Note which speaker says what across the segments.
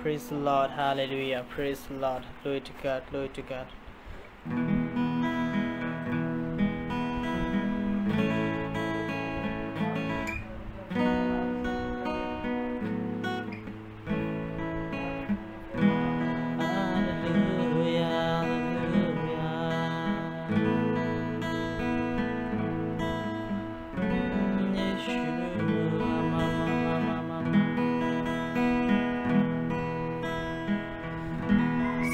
Speaker 1: Praise the Lord. Hallelujah. Praise the Lord. Glory to God. Glory to God.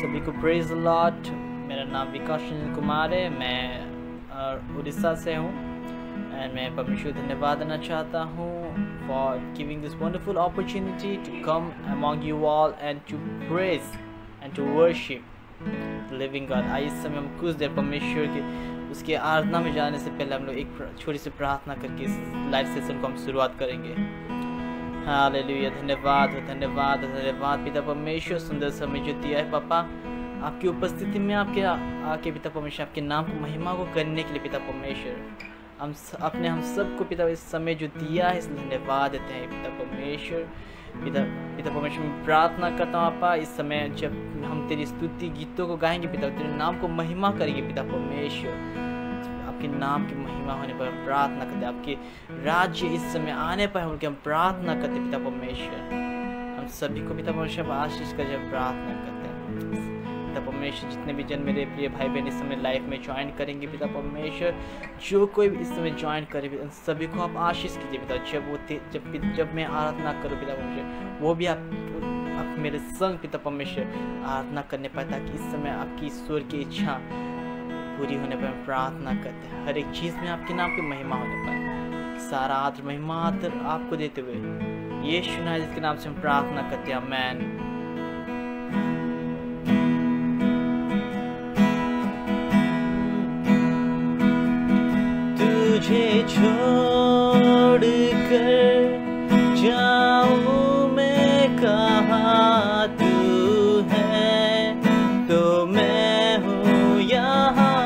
Speaker 1: सभी को praise the Lord. मेरा नाम विकास रंजन कुमार है, मैं उड़ीसा से हूँ एंड मैं परमेश्वर धन्यवाद देना चाहता हूँ for giving this wonderful opportunity to come among you all and to praise and to worship the living God. आइए इस समय हम कुछ देर परमेश्वर के उसके आराधना में जाने से पहले हम लोग एक छोटी सी प्रार्थना करके इस लाइव सेशन को हम शुरुआत करेंगे। हालेलुया। धन्यवाद धन्यवाद धन्यवाद पिता परमेश्वर, सुंदर समय जो दिया है पापा, आपकी उपस्थिति में आपके आके पिता परमेश्वर आपके नाम को महिमा को करने के लिए पिता परमेश्वर हम सबको पिता इस समय जो दिया है इसलिए धन्यवाद देते हैं पिता परमेश्वर। पिता परमेश्वर मैं प्रार्थना करता हूँ पापा, इस समय जब हम तेरी स्तुति गीतों को गाएंगे पिता, तेरे नाम को महिमा करेंगे पिता परमेश्वर। आपके नाम की महिमा होने पर हम प्रार्थना करते, आपके राज्य इस समय आने पर हम प्रार्थना करते पिता परमेश्वर। हम सभी को पिता परमेश्वर आशीष कर जब प्रार्थना करते हैं पिता परमेश्वर। जितने भी जन मेरे प्रिय भाई बहन इस समय लाइफ में ज्वाइन करेंगे पिता परमेश्वर, जो कोई भी इस समय ज्वाइन करे उन सभी को आप आशीष कीजिए पिता। जब मैं आराधना करूँ पिता परमेश्वर, वो भी आप मेरे संग पिता परमेश्वर आराधना करने पाए, ताकि इस समय आपकी ईश्वर की इच्छा पूरी होने पर हम प्रार्थना करते हैं। हर एक चीज़ में आपके नाम की महिमा होने पाए, सारा आदर महिमा आदर आपको देते हुए यीशु नाज़रेत के नाम से हम प्रार्थना करते हैं, आमीन। तुझे छोड़ कर जाऊं मैं कहाँ, तू है तो मैं हूँ यहाँ।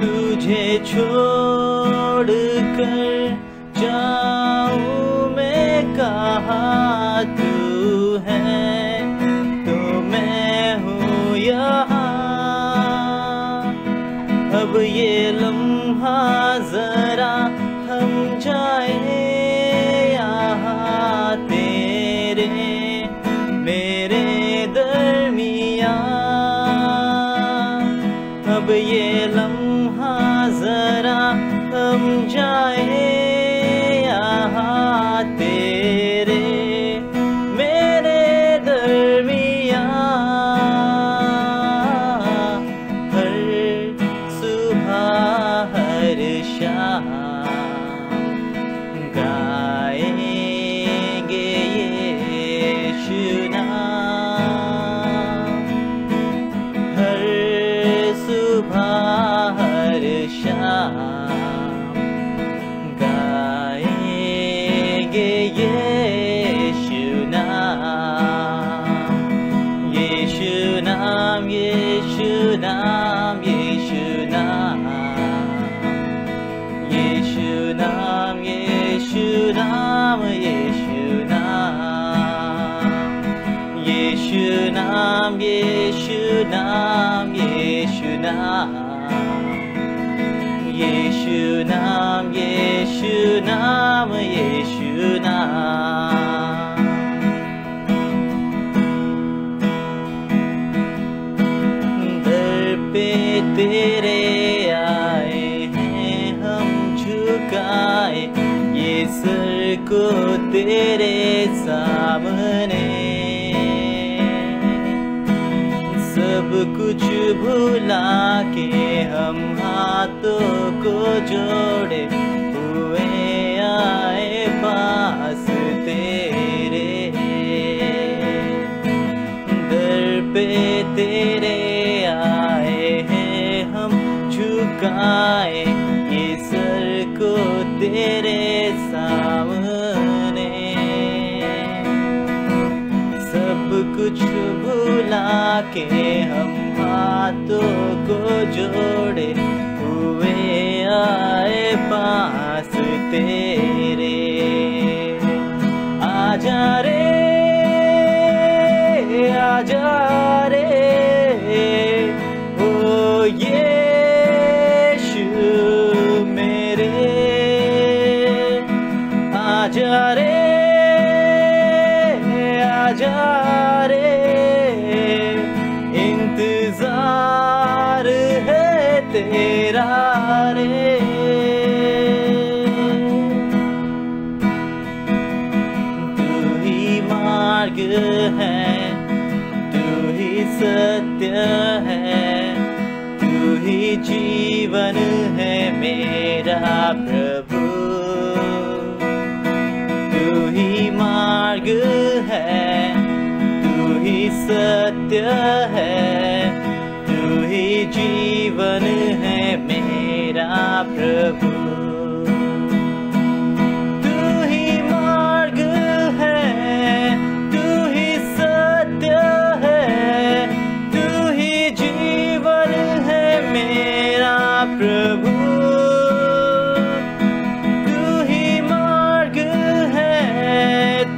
Speaker 1: तुझे छोड़ कर जाऊं मैं कहाँ, तू है तो मैं हूँ यहाँ। अब ये लम्हा जरा थम जाए यहाँ तेरे मेरे दरमियाँ। अब ये लम्हा जरा थम जाए यहाँ तेरे मेरे दरमियाँ। हर सुबह हर शाम गाएंगे यीशु नाम। हर सुबह हर शाम गाएंगे यीशु नाम। यीशु नाम यीशु नाम यीशु नाम यीशु नाम यीशु नाम यीशु नाम यीशु नाम यीशु नाम यीशु नाम यीशु नाम यीशु नाम। दर पे तेरे आए हैं हम झुकाए ये सर को तेरे सामने। सब कुछ भुला के हम हाथों को जोड़े हुए आए पास तेरे। दर पे तेरे आए हैं हम झुकाए ये सर को तेरे सामने। सब कुछ भुला के हम हाथों को जोड़े हुए आए पास तेरे। आजा रे रे आजा रे, इंतजार है तेरा रे। तू ही मार्ग है, तू ही सत्य है, तू ही जीवन है मेरा प्रभु। तू ही मार्ग है, तू ही सत्य है, तू ही जीवन है मेरा प्रभु। तू ही मार्ग है, तू ही सत्य है, तू ही जीवन है मेरा प्रभु। तू ही मार्ग है,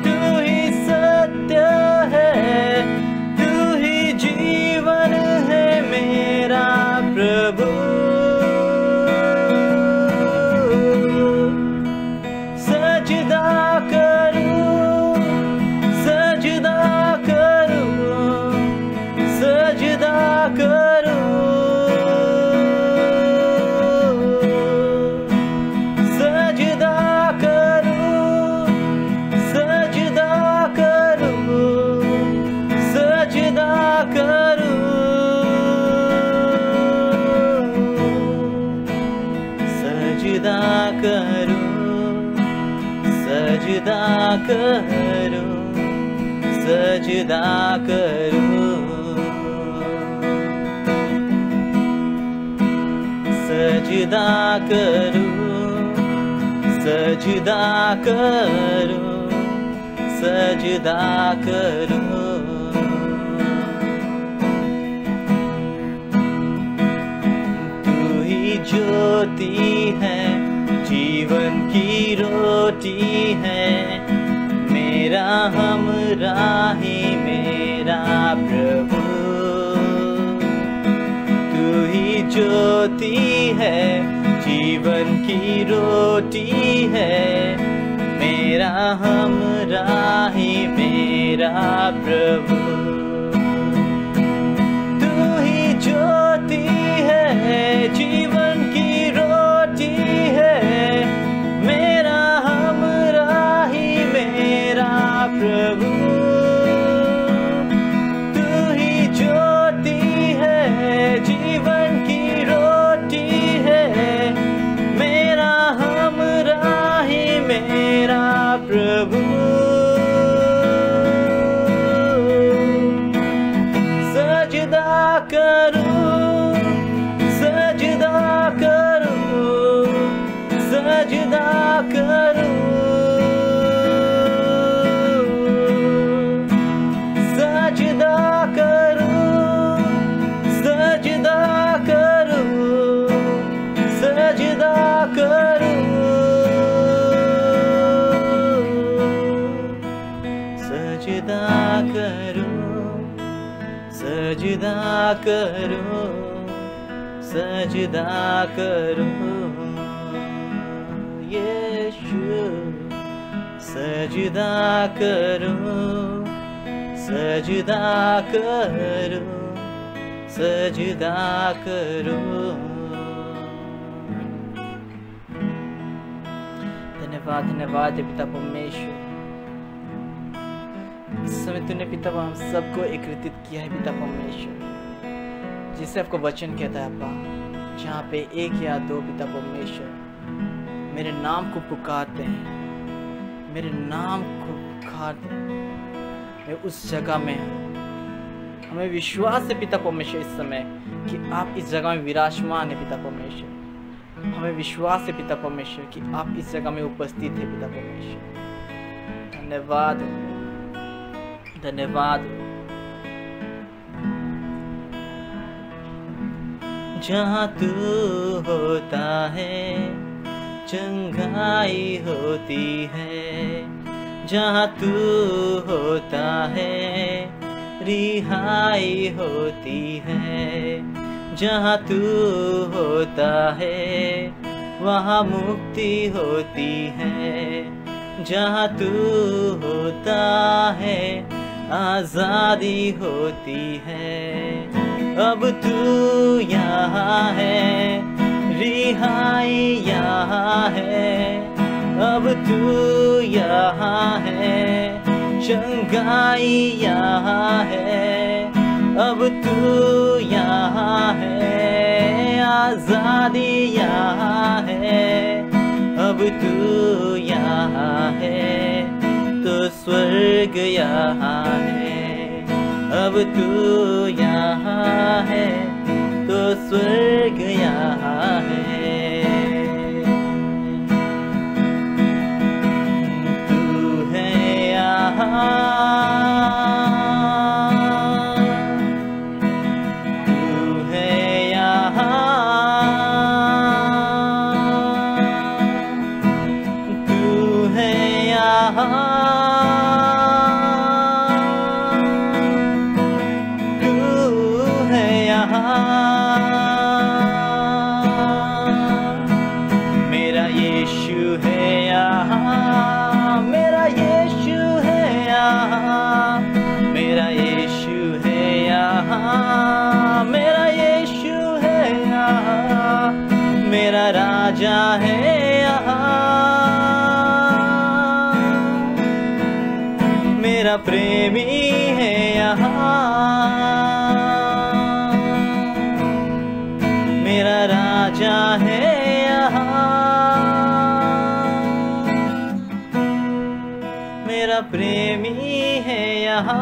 Speaker 1: तू ही सत्य है, तू ही जीवन है मेरा प्रभु। सजदा करूं, सजदा करूं, सजदा करूं, सजदा करूं, सजदा करूं, सजदा करूं, सजदा करूं, सजदा करूं, सजदा करूं, सजदा करूं, सजदा करूं, सजदा करूं। तू ही ज्योति है, जीवन की रोटी है, मेरा हमराही मेरा प्रभु। तू ही ज्योति है, जीवन की रोटी है, मेरा हमराही मेरा प्रभु। तू ही ज्योति है, जीवन की रोटी है, मेरा हमराही मेरा प्रभु। तू ही ज्योति है, जीवन की रोटी है, मेरा हमराही मेरा प्रभु। सजदा करूं, सजदा करूं, सजदा करूं, सजदा करूं, सजदा करूं, सजदा करूं, सजदा करूं, सजदा करूं, सजदा करूं, यीशु। सजदा करूं, सजदा करूं, सजदा करूं। धन्यवाद, धन्यवाद पिता परमेश्वर। इस समय तूने पिता हम सबको एकत्रित किया है पिता परमेश्वर, जिसे आपको वचन कहता है अब्बा, जहाँ पे एक या दो पिता परमेश्वर मेरे नाम को पुकारते हैं, मेरे नाम को पुकारते हैं, मैं उस जगह में हूँ। हमें विश्वास है पिता परमेश्वर इस समय कि आप इस जगह में विराजमान है पिता परमेश्वर। हमें विश्वास है पिता परमेश्वर कि आप इस जगह में उपस्थित है पिता परमेश्वर। धन्यवाद, धन्यवाद। जहाँ तू होता है चंगाई होती है, जहाँ तू होता है रिहाई होती है, जहाँ तू होता है वहाँ मुक्ति होती है, जहाँ तू होता है आजादी होती है। अब तू यहाँ है, रिहाई यहाँ है। अब तू यहाँ है, चंगाई यहाँ है। अब तू यहाँ है, आजादी यहाँ है। अब तू यहाँ है तो स्वर्ग यहाँ है। अब तू यहाँ है तो स्वर्ग यहाँ है। तू है यहाँ, तू है यहाँ, तू है यहाँ, तू है यहाँ। मेरा यीशु है यहाँ, मेरा यीशु है यहाँ, मेरा यीशु है यहाँ, मेरा यीशु है यहाँ। मेरा राजा है यहाँ, मेरा प्रेमी है यहाँ, मेरा राजा है यहाँ, मेरा प्रेमी है यहाँ।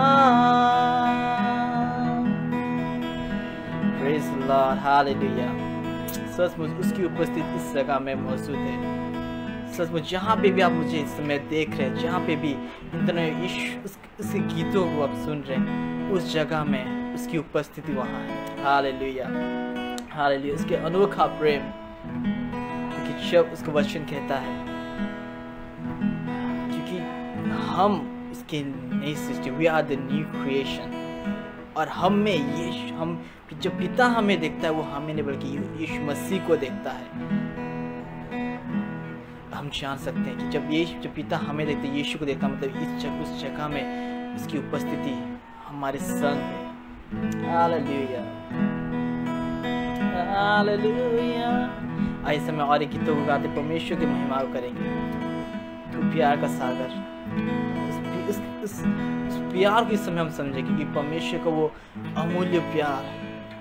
Speaker 1: Praise the Lord, Hallelujah। सचमुच उसकी उपस्थिति इस जगह में मौजूद है। सचमुच जहाँ पे भी आप मुझे इस समय देख रहे हैं, जहाँ पे भी उसके गीतों को आप सुन रहे हैं, उस जगह में उसकी उपस्थिति वहाँ है। Hallelujah, hallelujah. उसके अनोखा प्रेम, क्योंकि जब उसका वचन कहता है, क्योंकि हम उसके नई सृष्टि, we are the new creation. और हम में यीशु, हम जब पिता हमें देखता है, वो हमें नहीं बल्कि यीशु मसीह को देखता है। हम जान सकते हैं कि जब पिता हमें देखते हैं, यीशु को देखता है, मतलब उस जगह में उसकी उपस्थिति हमारे संग है। Hallelujah, hallelujah. आइए समय और एक गीतों को गाते परमेश्वर की महिमा करेंगे। तू प्यार का सागर, उस प्यार को इस समय हम समझे कि परमेश्वर का वो अमूल्य प्यार,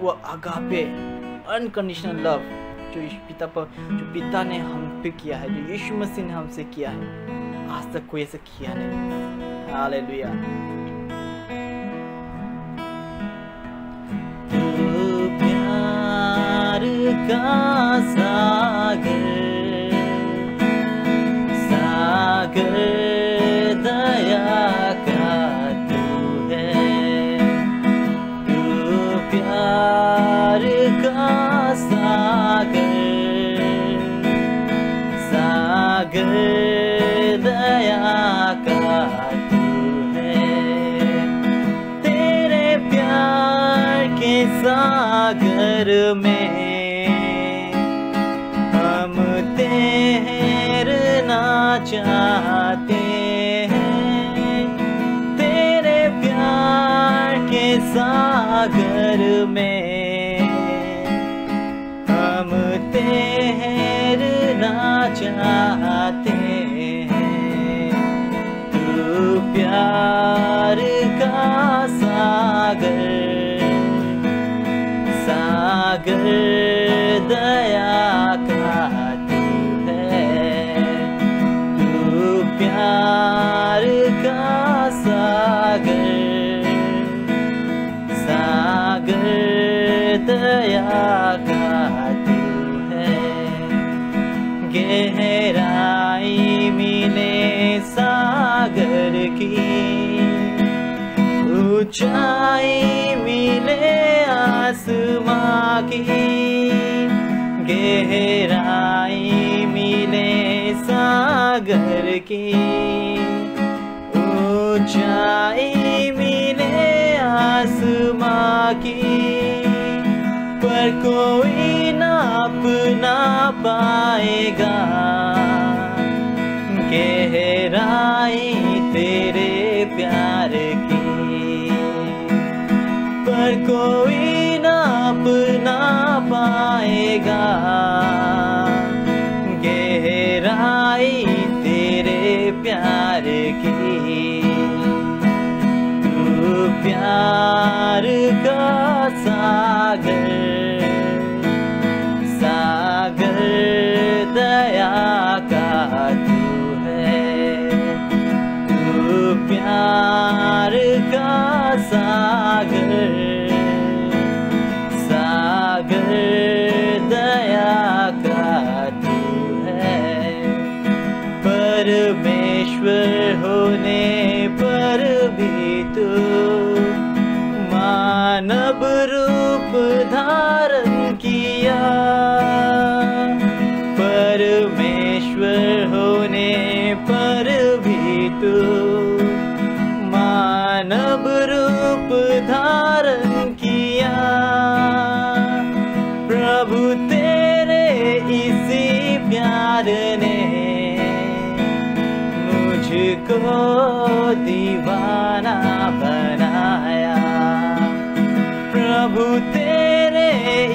Speaker 1: वो अगापे अनकंडीशनल लव जो पिता ने हम पे किया है, जो यीशु मसीह ने हमसे किया है, आज तक कोई ऐसा किया नहीं। हालेलुया। तू प्यार का सागर, सागर दया का तू है। तू प्यार का सागर, सागर दया का तू है। तेरे प्यार के सागर में हम तैरना चाहते हैं। तेरे प्यार के सागर में हम तैरना चाहते हैं। तू प्यार का सागर, सागर दया का तू है। तू प्यार का सागर, सागर दया का तू है। गहराई मिले सागर की, ऊंचाई मिले आसमां की। गहराई मिले सागर की, ऊंचाई मिले आसमां की। पर कोई नाप ना पाएगा गहरा गहराई तेरे प्यार की, पर कोई नाप ना पाएगा गहराई तेरे प्यार की। तू प्यार का सागर, सागर दया का तू है। तू प्यार का सागर, सागर दया का तू है। परमेश्वर होने पर भी तू मानव रूप धारण किया। परमेश्वर होने पर भी तू मानव रूप धारण किया। प्रभु तेरे इसी प्यार ने मुझको दीवाना बनाया। प्रभु तेरे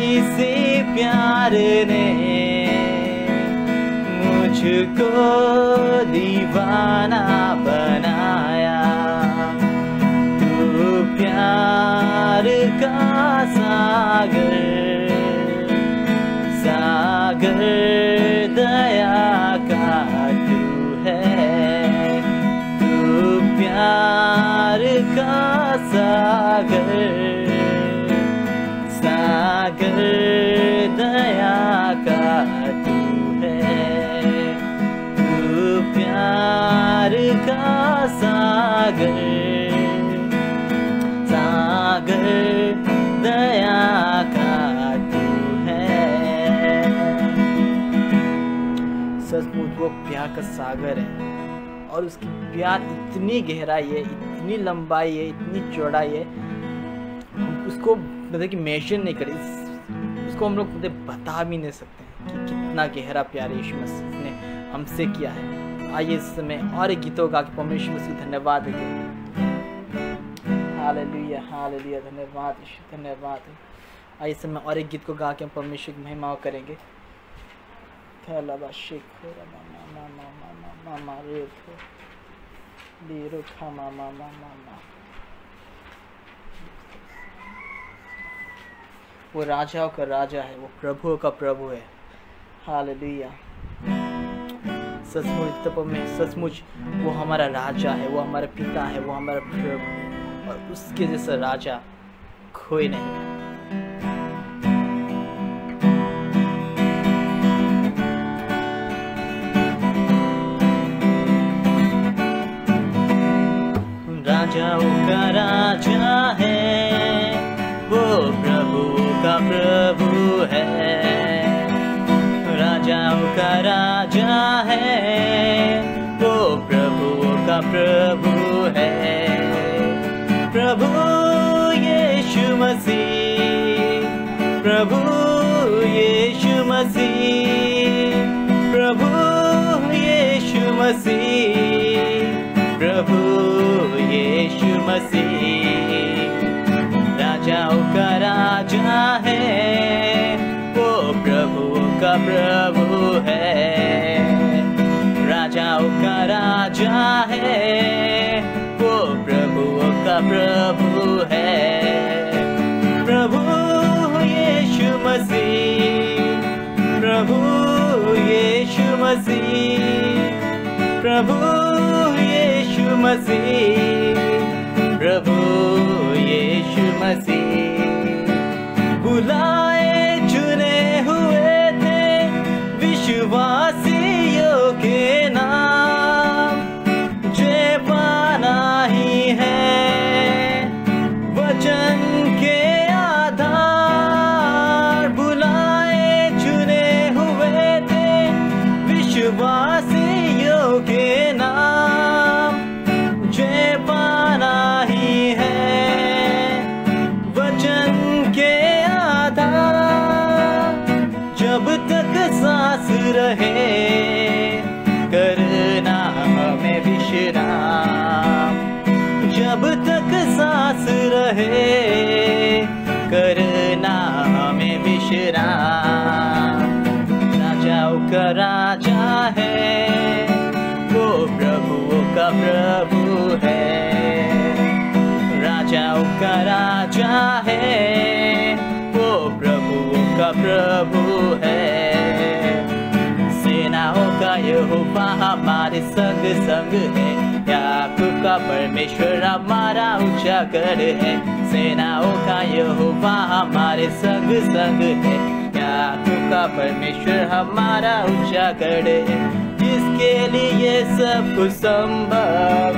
Speaker 1: इसी प्यार ने मुझको दीवाना बनाया। तू प्यार का सागर, सागर दया का तू है। तू प्यार का सागर, सागर दया का तू है। तू प्यार का सागर, सागर दया का तू है। सचमुच वो प्यार का सागर है और उसकी प्यार इतनी गहराई है, इतनी लंबाई है, इतनी चौड़ाई है, हम उसको मतलब कि मेंशन नहीं करें, उसको हम लोग बता भी नहीं सकते कि कितना गहरा प्यार यीशु मसीह ने हमसे किया है। आइए इस समय और एक गीतों गा के परमेश्वर मसीह धन्यवाद देंगे। हालेलुया हालेलुया, धन्यवाद यीशु, धन्यवाद। आइए इस समय और एक गीत को गा के हम परमेश्वर की महिमा करेंगे। वो राजाओं का राजा है, वो प्रभुओं का प्रभु है। हालेलुया। सचमुच वो हमारा राजा है, वो हमारा पिता है, वो हमारा प्रभु है और उसके जैसा राजा कोई नहीं है। राजाओं का राजा है, वो प्रभुओं का प्रभु है। राजाओं का राजा है, वो प्रभुओं का प्रभु है। प्रभु यीशु मसीह, प्रभु यीशु मसीह, प्रभु यीशु मसीह, प्रभु यीशु मसीह। राजाओं का राजा है, वो प्रभुओं का प्रभु है। राजाओं का राजा है, वो प्रभुओं का प्रभु है। प्रभु यीशु मसीह, प्रभु यीशु मसीह, प्रभु यीशु मसीह, प्रभु यीशु मसीह। बुलाए चुने हुए थे विश्वासियों के नाम, जय पाना ही है वचन के आधार। बुलाए चुने हुए थे विश्वासियों के नाम, जय पाना ही है वचन के आधार। जब तक सांस रहे करना हमें विश्वास, जब तक सांस रहे करना हमें विश्राम। राजाओं का राजा है वो, प्रभुओं का प्रभु है। राजाओं का राजा है वो, प्रभुओं का प्रभु है। सेनाओं का यहोवा हमारे संग संग है। याकूब का परमेश्वर हमारा ऊंचा गढ़ है। सेनाओं का यहोवा हमारे संग संग है। याकूब का परमेश्वर हमारा ऊंचा गढ़ है। जिसके लिए सब कुछ संभव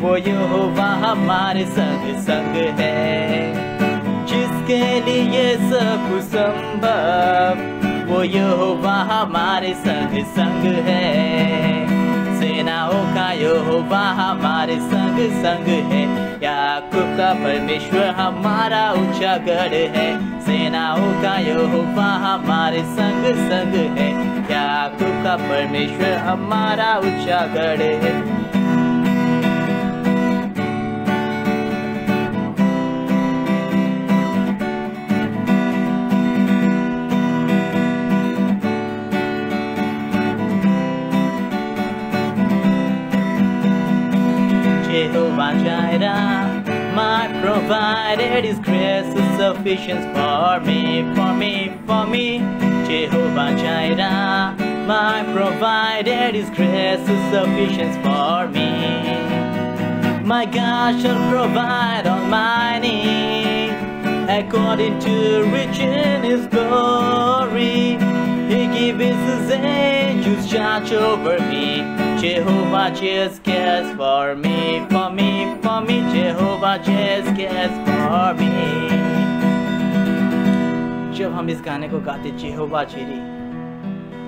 Speaker 1: वो यहोवा हमारे संग संग है। जिसके लिए सब कुछ संभव वो यहोवा हमारे संग संग है। सेनाओं का यहोवा हमारे संग संग है। याकूब का परमेश्वर हमारा ऊंचा गढ़ है। सेनाओं का यहोवा हमारे संग संग है। याकूब का परमेश्वर हमारा ऊंचा गढ़ है। Jehovah Jireh, my provider, His grace is sufficient for me, for me, for me. Jehovah Jireh, my provider, His grace is sufficient for me. My God shall provide all my need according to riches in His glory. He gives His angels charge over me. Jehovah just cares for me, for me, for me. Jehovah just cares for me. जब हम इस गाने को गाते जेहोवा जिरे,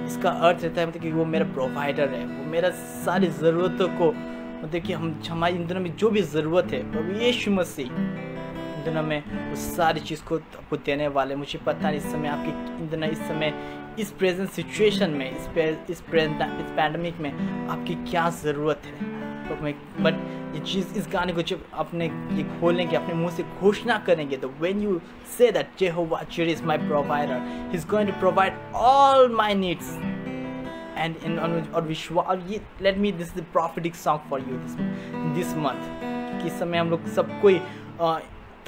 Speaker 1: इसका अर्थ रहता है मतलब कि वो मेरा प्रोवाइडर है। वो मेरा सारी ज़रूरतों को मतलब कि हमारी इन दिनों में जो भी ज़रूरत है प्रभु यीशु मसीह इन दिनों में उस सारी चीज़ को आपको देने वाले। मुझे पता नहीं इस समय आपकी इन दिनों इस समय इस प्रेजेंट सिचुएशन में इस पैंडमिक में आपकी क्या ज़रूरत है। बट ये चीज़ इस गाने को जब आपने ये खोलेंगे अपने मुंह से घोषणा करेंगे तो when you say that Jehovah Jireh is my provider, he is going to provide all my needs and in और विश्वास। ये let me this the prophetic song for you this month. कि इस समय हम लोग सब कोई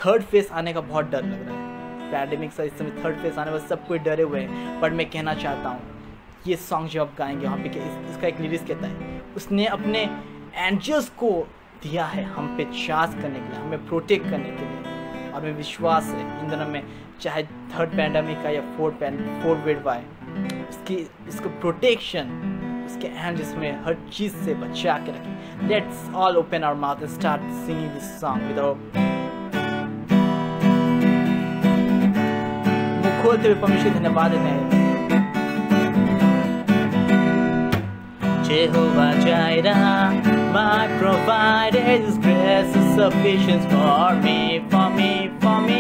Speaker 1: थर्ड फेज आने का बहुत डर लग रहा है। पैंडेमिक से इस समय थर्ड फेज आने वाले सब कोई डरे हुए हैं। बट मैं कहना चाहता हूँ ये सॉन्ग जो आप गाएंगे वहाँ पे इसका एक लिरिक्स कहता है उसने अपने एंजल्स को दिया है हम पे चार्ज करने के लिए, हमें प्रोटेक्ट करने के लिए। और मैं विश्वास है इन दिनों में चाहे थर्ड पैंडेमिक का या फोर्थ वेव आए इसको प्रोटेक्शन उसके एंजल्स में हर चीज़ से बचा के रखें। Let's all open our mouth and start singing this song with our खोलते हुए परमेश्वर धन्यवाद देते हैं। Jehovah Jireh, my provider, His grace is sufficient for me, for me, for me.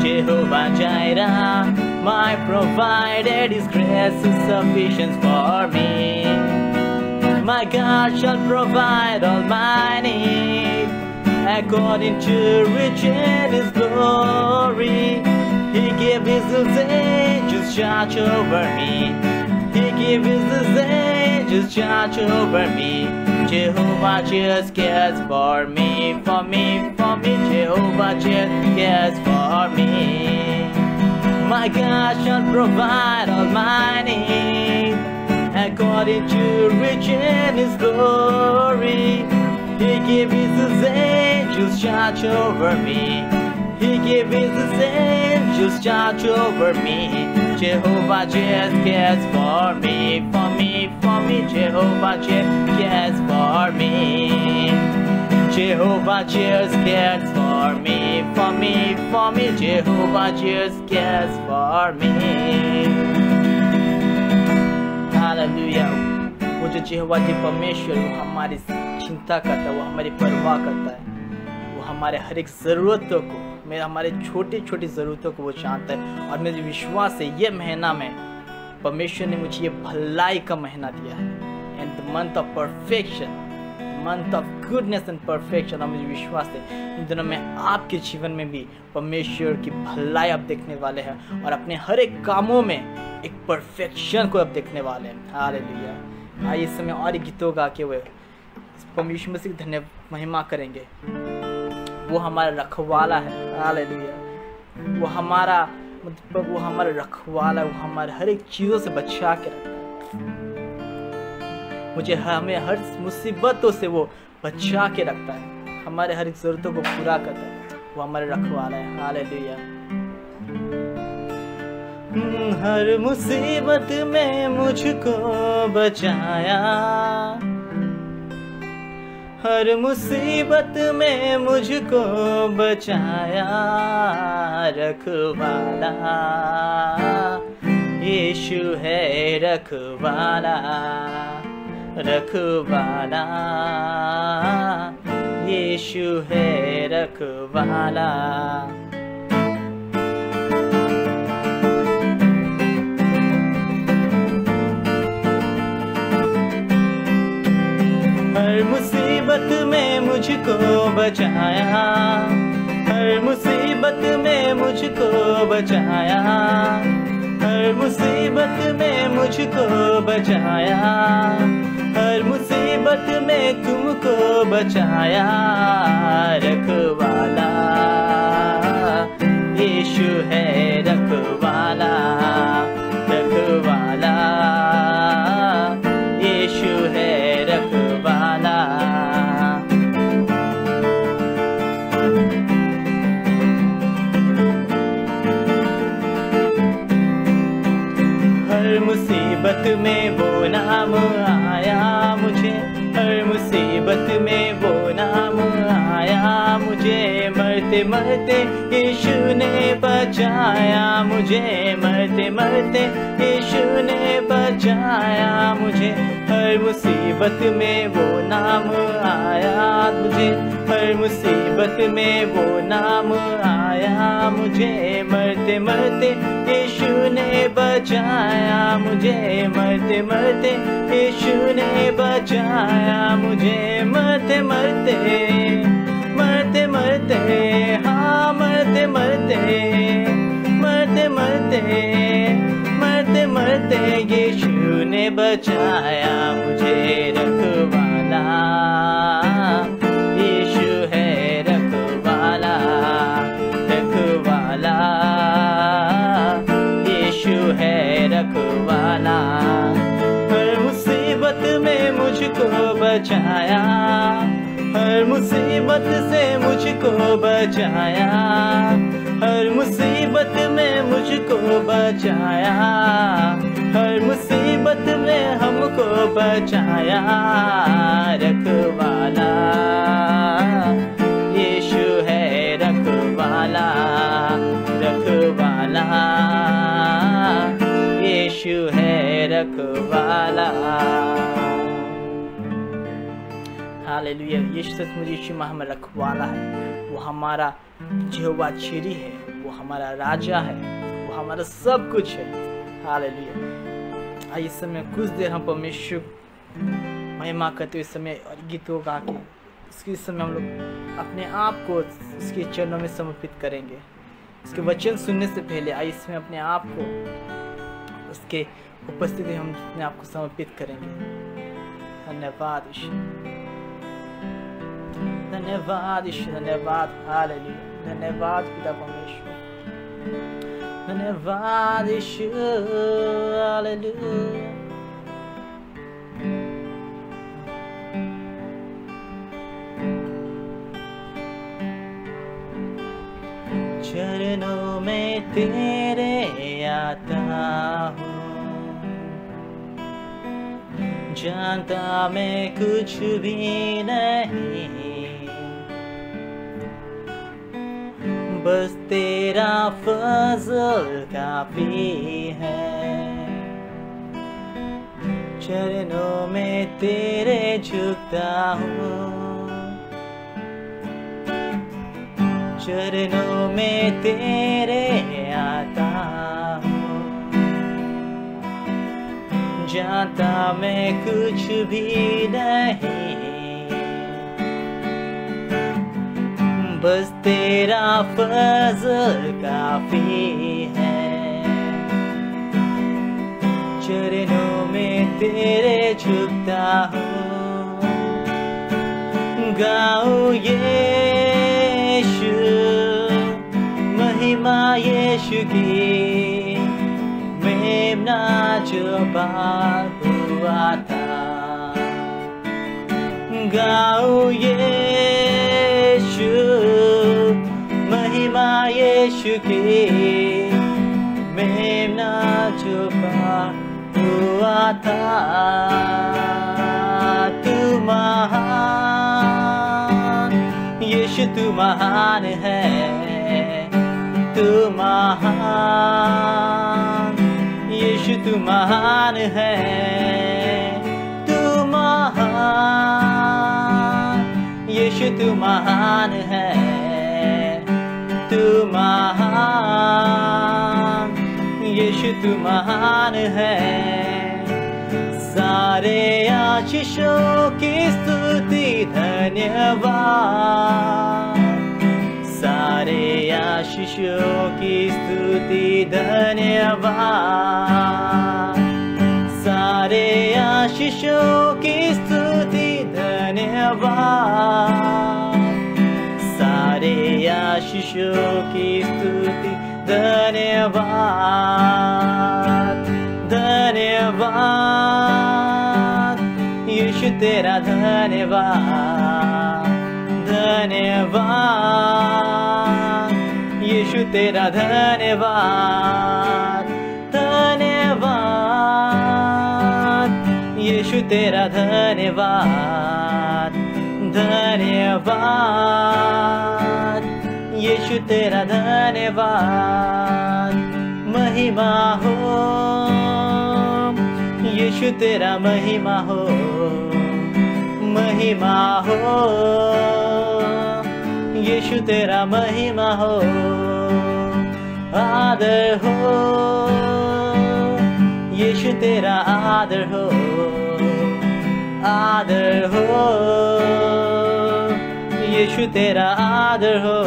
Speaker 1: Jehovah Jireh, my provider, His grace is sufficient for me. My God shall provide all my need according to riches in His glory. He gives His angels charge over me. He gives His angels charge over me. Jehovah just cares for me, for me, for me. Jehovah just cares for me. My God shall provide all my need according to riches in His glory. He gives His angels charge over me. He gives His angels charge over me. Jehovah just cares for me, for me, for me. Jehovah just cares for me. Jehovah just cares for me, for me, for me. Jehovah just cares for me. Hallelujah. वो जो जेहोवा जी परमेश्वर वो हमारी चिंता करता है, वो हमारी परवाह करता है, वो हमारे हर एक ज़रूरतों को हमारे छोटी छोटी ज़रूरतों को वो जानता है। और मुझे विश्वास है ये महीना में परमेश्वर ने मुझे ये भलाई का महीना दिया है and the month of perfection, month of goodness and perfection. और मुझे विश्वास है इन दिनों में आपके जीवन में भी परमेश्वर की भलाई आप देखने वाले हैं और अपने हर एक कामों में एक परफेक्शन को आप देखने वाले हैं। हालेलुया। आइए इस समय और एक गीतों गा के हुए परमेश्वर मसीह की धन्य महिमा करेंगे। वो हमारा रखवाला है। हालेलुया। वो हमारा रखवाला, वो हमारे हर एक चीज़ों से बचा के रखता है। हमें हर मुसीबतों से वो बचा के रखता है, हमारे हर एक ज़रूरतों को पूरा करता है। वो हमारे रखवाला है। हालेलुया। हर मुसीबत में मुझको बचाया, हर मुसीबत में मुझको बचाया, रखवाला यीशु है रखवाला, रखवाला यीशु है रखवाला। हर मुसीबत में मुझको बचाया, हर मुसीबत में मुझको बचाया, हर मुसीबत में मुझको बचाया, हर मुसीबत में तुमको बचाया, रखवाला यीशु है रखवाला, रखवाला यीशु है रखवाला। हर मुसीबत में वो नाम आया मुझे, हर मुसीबत में वो नाम आया मुझे, मरते मरते यीशु ने बचाया मुझे, मरते मरते यीशु ने बचाया मुझे। हर मुसीबत में वो नाम आया मुझे, हर मुसीबत में वो नाम आया मुझे, मरते मरते यीशु ने बचाया मुझे, मरते मरते यीशु ने बचाया मुझे, मरते मरते मरते मरते, हाँ मरते मरते मरते मरते मरते मरते यीशु ने बचाया मुझे, रखवाला यीशु है रखवाला, रखवाला यीशु है रखवाला। हर मुसीबत में मुझको बचाया, हर मुसीबत से मुझको बचाया, हर मुसीबत में मुझको बचाया, हर मुसीबत में हमको बचाया, रखवाला यीशु है रखवाला, रखवाला यीशु है रखवाला। हालेलुया। यीशु सचमुच यीशु में रखवाला है। वो हमारा यहोवा छिरी है, वो हमारा राजा है, वो हमारा सब कुछ है। हालेलुया। आइए इस समय कुछ देर हम परमेश्वर महिमा करते हुए समय और गीतों गा के इसके समय हम लोग अपने आप को उसके चरणों में समर्पित करेंगे। उसके वचन सुनने से पहले आइए इसमें अपने आप को उसके उपस्थिति हम अपने आप को समर्पित करेंगे। धन्यवाद ईश्वर, धन्यवाद ईश्वर, धन्यवाद। हालेलुया। धन्यवाद पिता परमेश्वर, धन्यवाद ईश्वर। हालेलुया। चरणों में तेरे आता हूँ, जानता मैं कुछ भी नहीं, बस तेरा फजल काफी है। चरणों में तेरे झुकता हूँ, चरणों में तेरे आता हूँ, जानता मैं कुछ भी नहीं, बस तेरा फज़ल काफी है। चरणों में तेरे झुकता हूँ, गाऊं यीशु महिमा यीशु की, मेमना जो बाल हुआ था। गाऊं यीशु महिमा यीशु की, मेमना जो बाल हुआ था। तू महान यीशु, तू महान है, तू महान यीशु, तू महान है, तू महान यीशु, तू महान है, तू महान यीशु, तू महान है। सारे आशीषों की स्तुति धन्यवाद, सारे आशीषों की स्तुति धन्यवाद, सारे आशीषों की स्तुति धन्यवाद, सारे आशीषों की स्तुति धन्यवाद, धन्यवाद यीशु तेरा धन्यवाद, धन्यवाद यीशु तेरा धन्यवाद, धन्यवाद यीशु तेरा धन्यवाद, धन्यवाद यीशु तेरा धन्यवाद। महिमा हो यीशु तेरा, महिमा हो, महिमा हो यीशु तेरा, महिमा हो। आदर हो यीशु तेरा, आदर हो, आदर हो यीशु तेरा, आदर हो।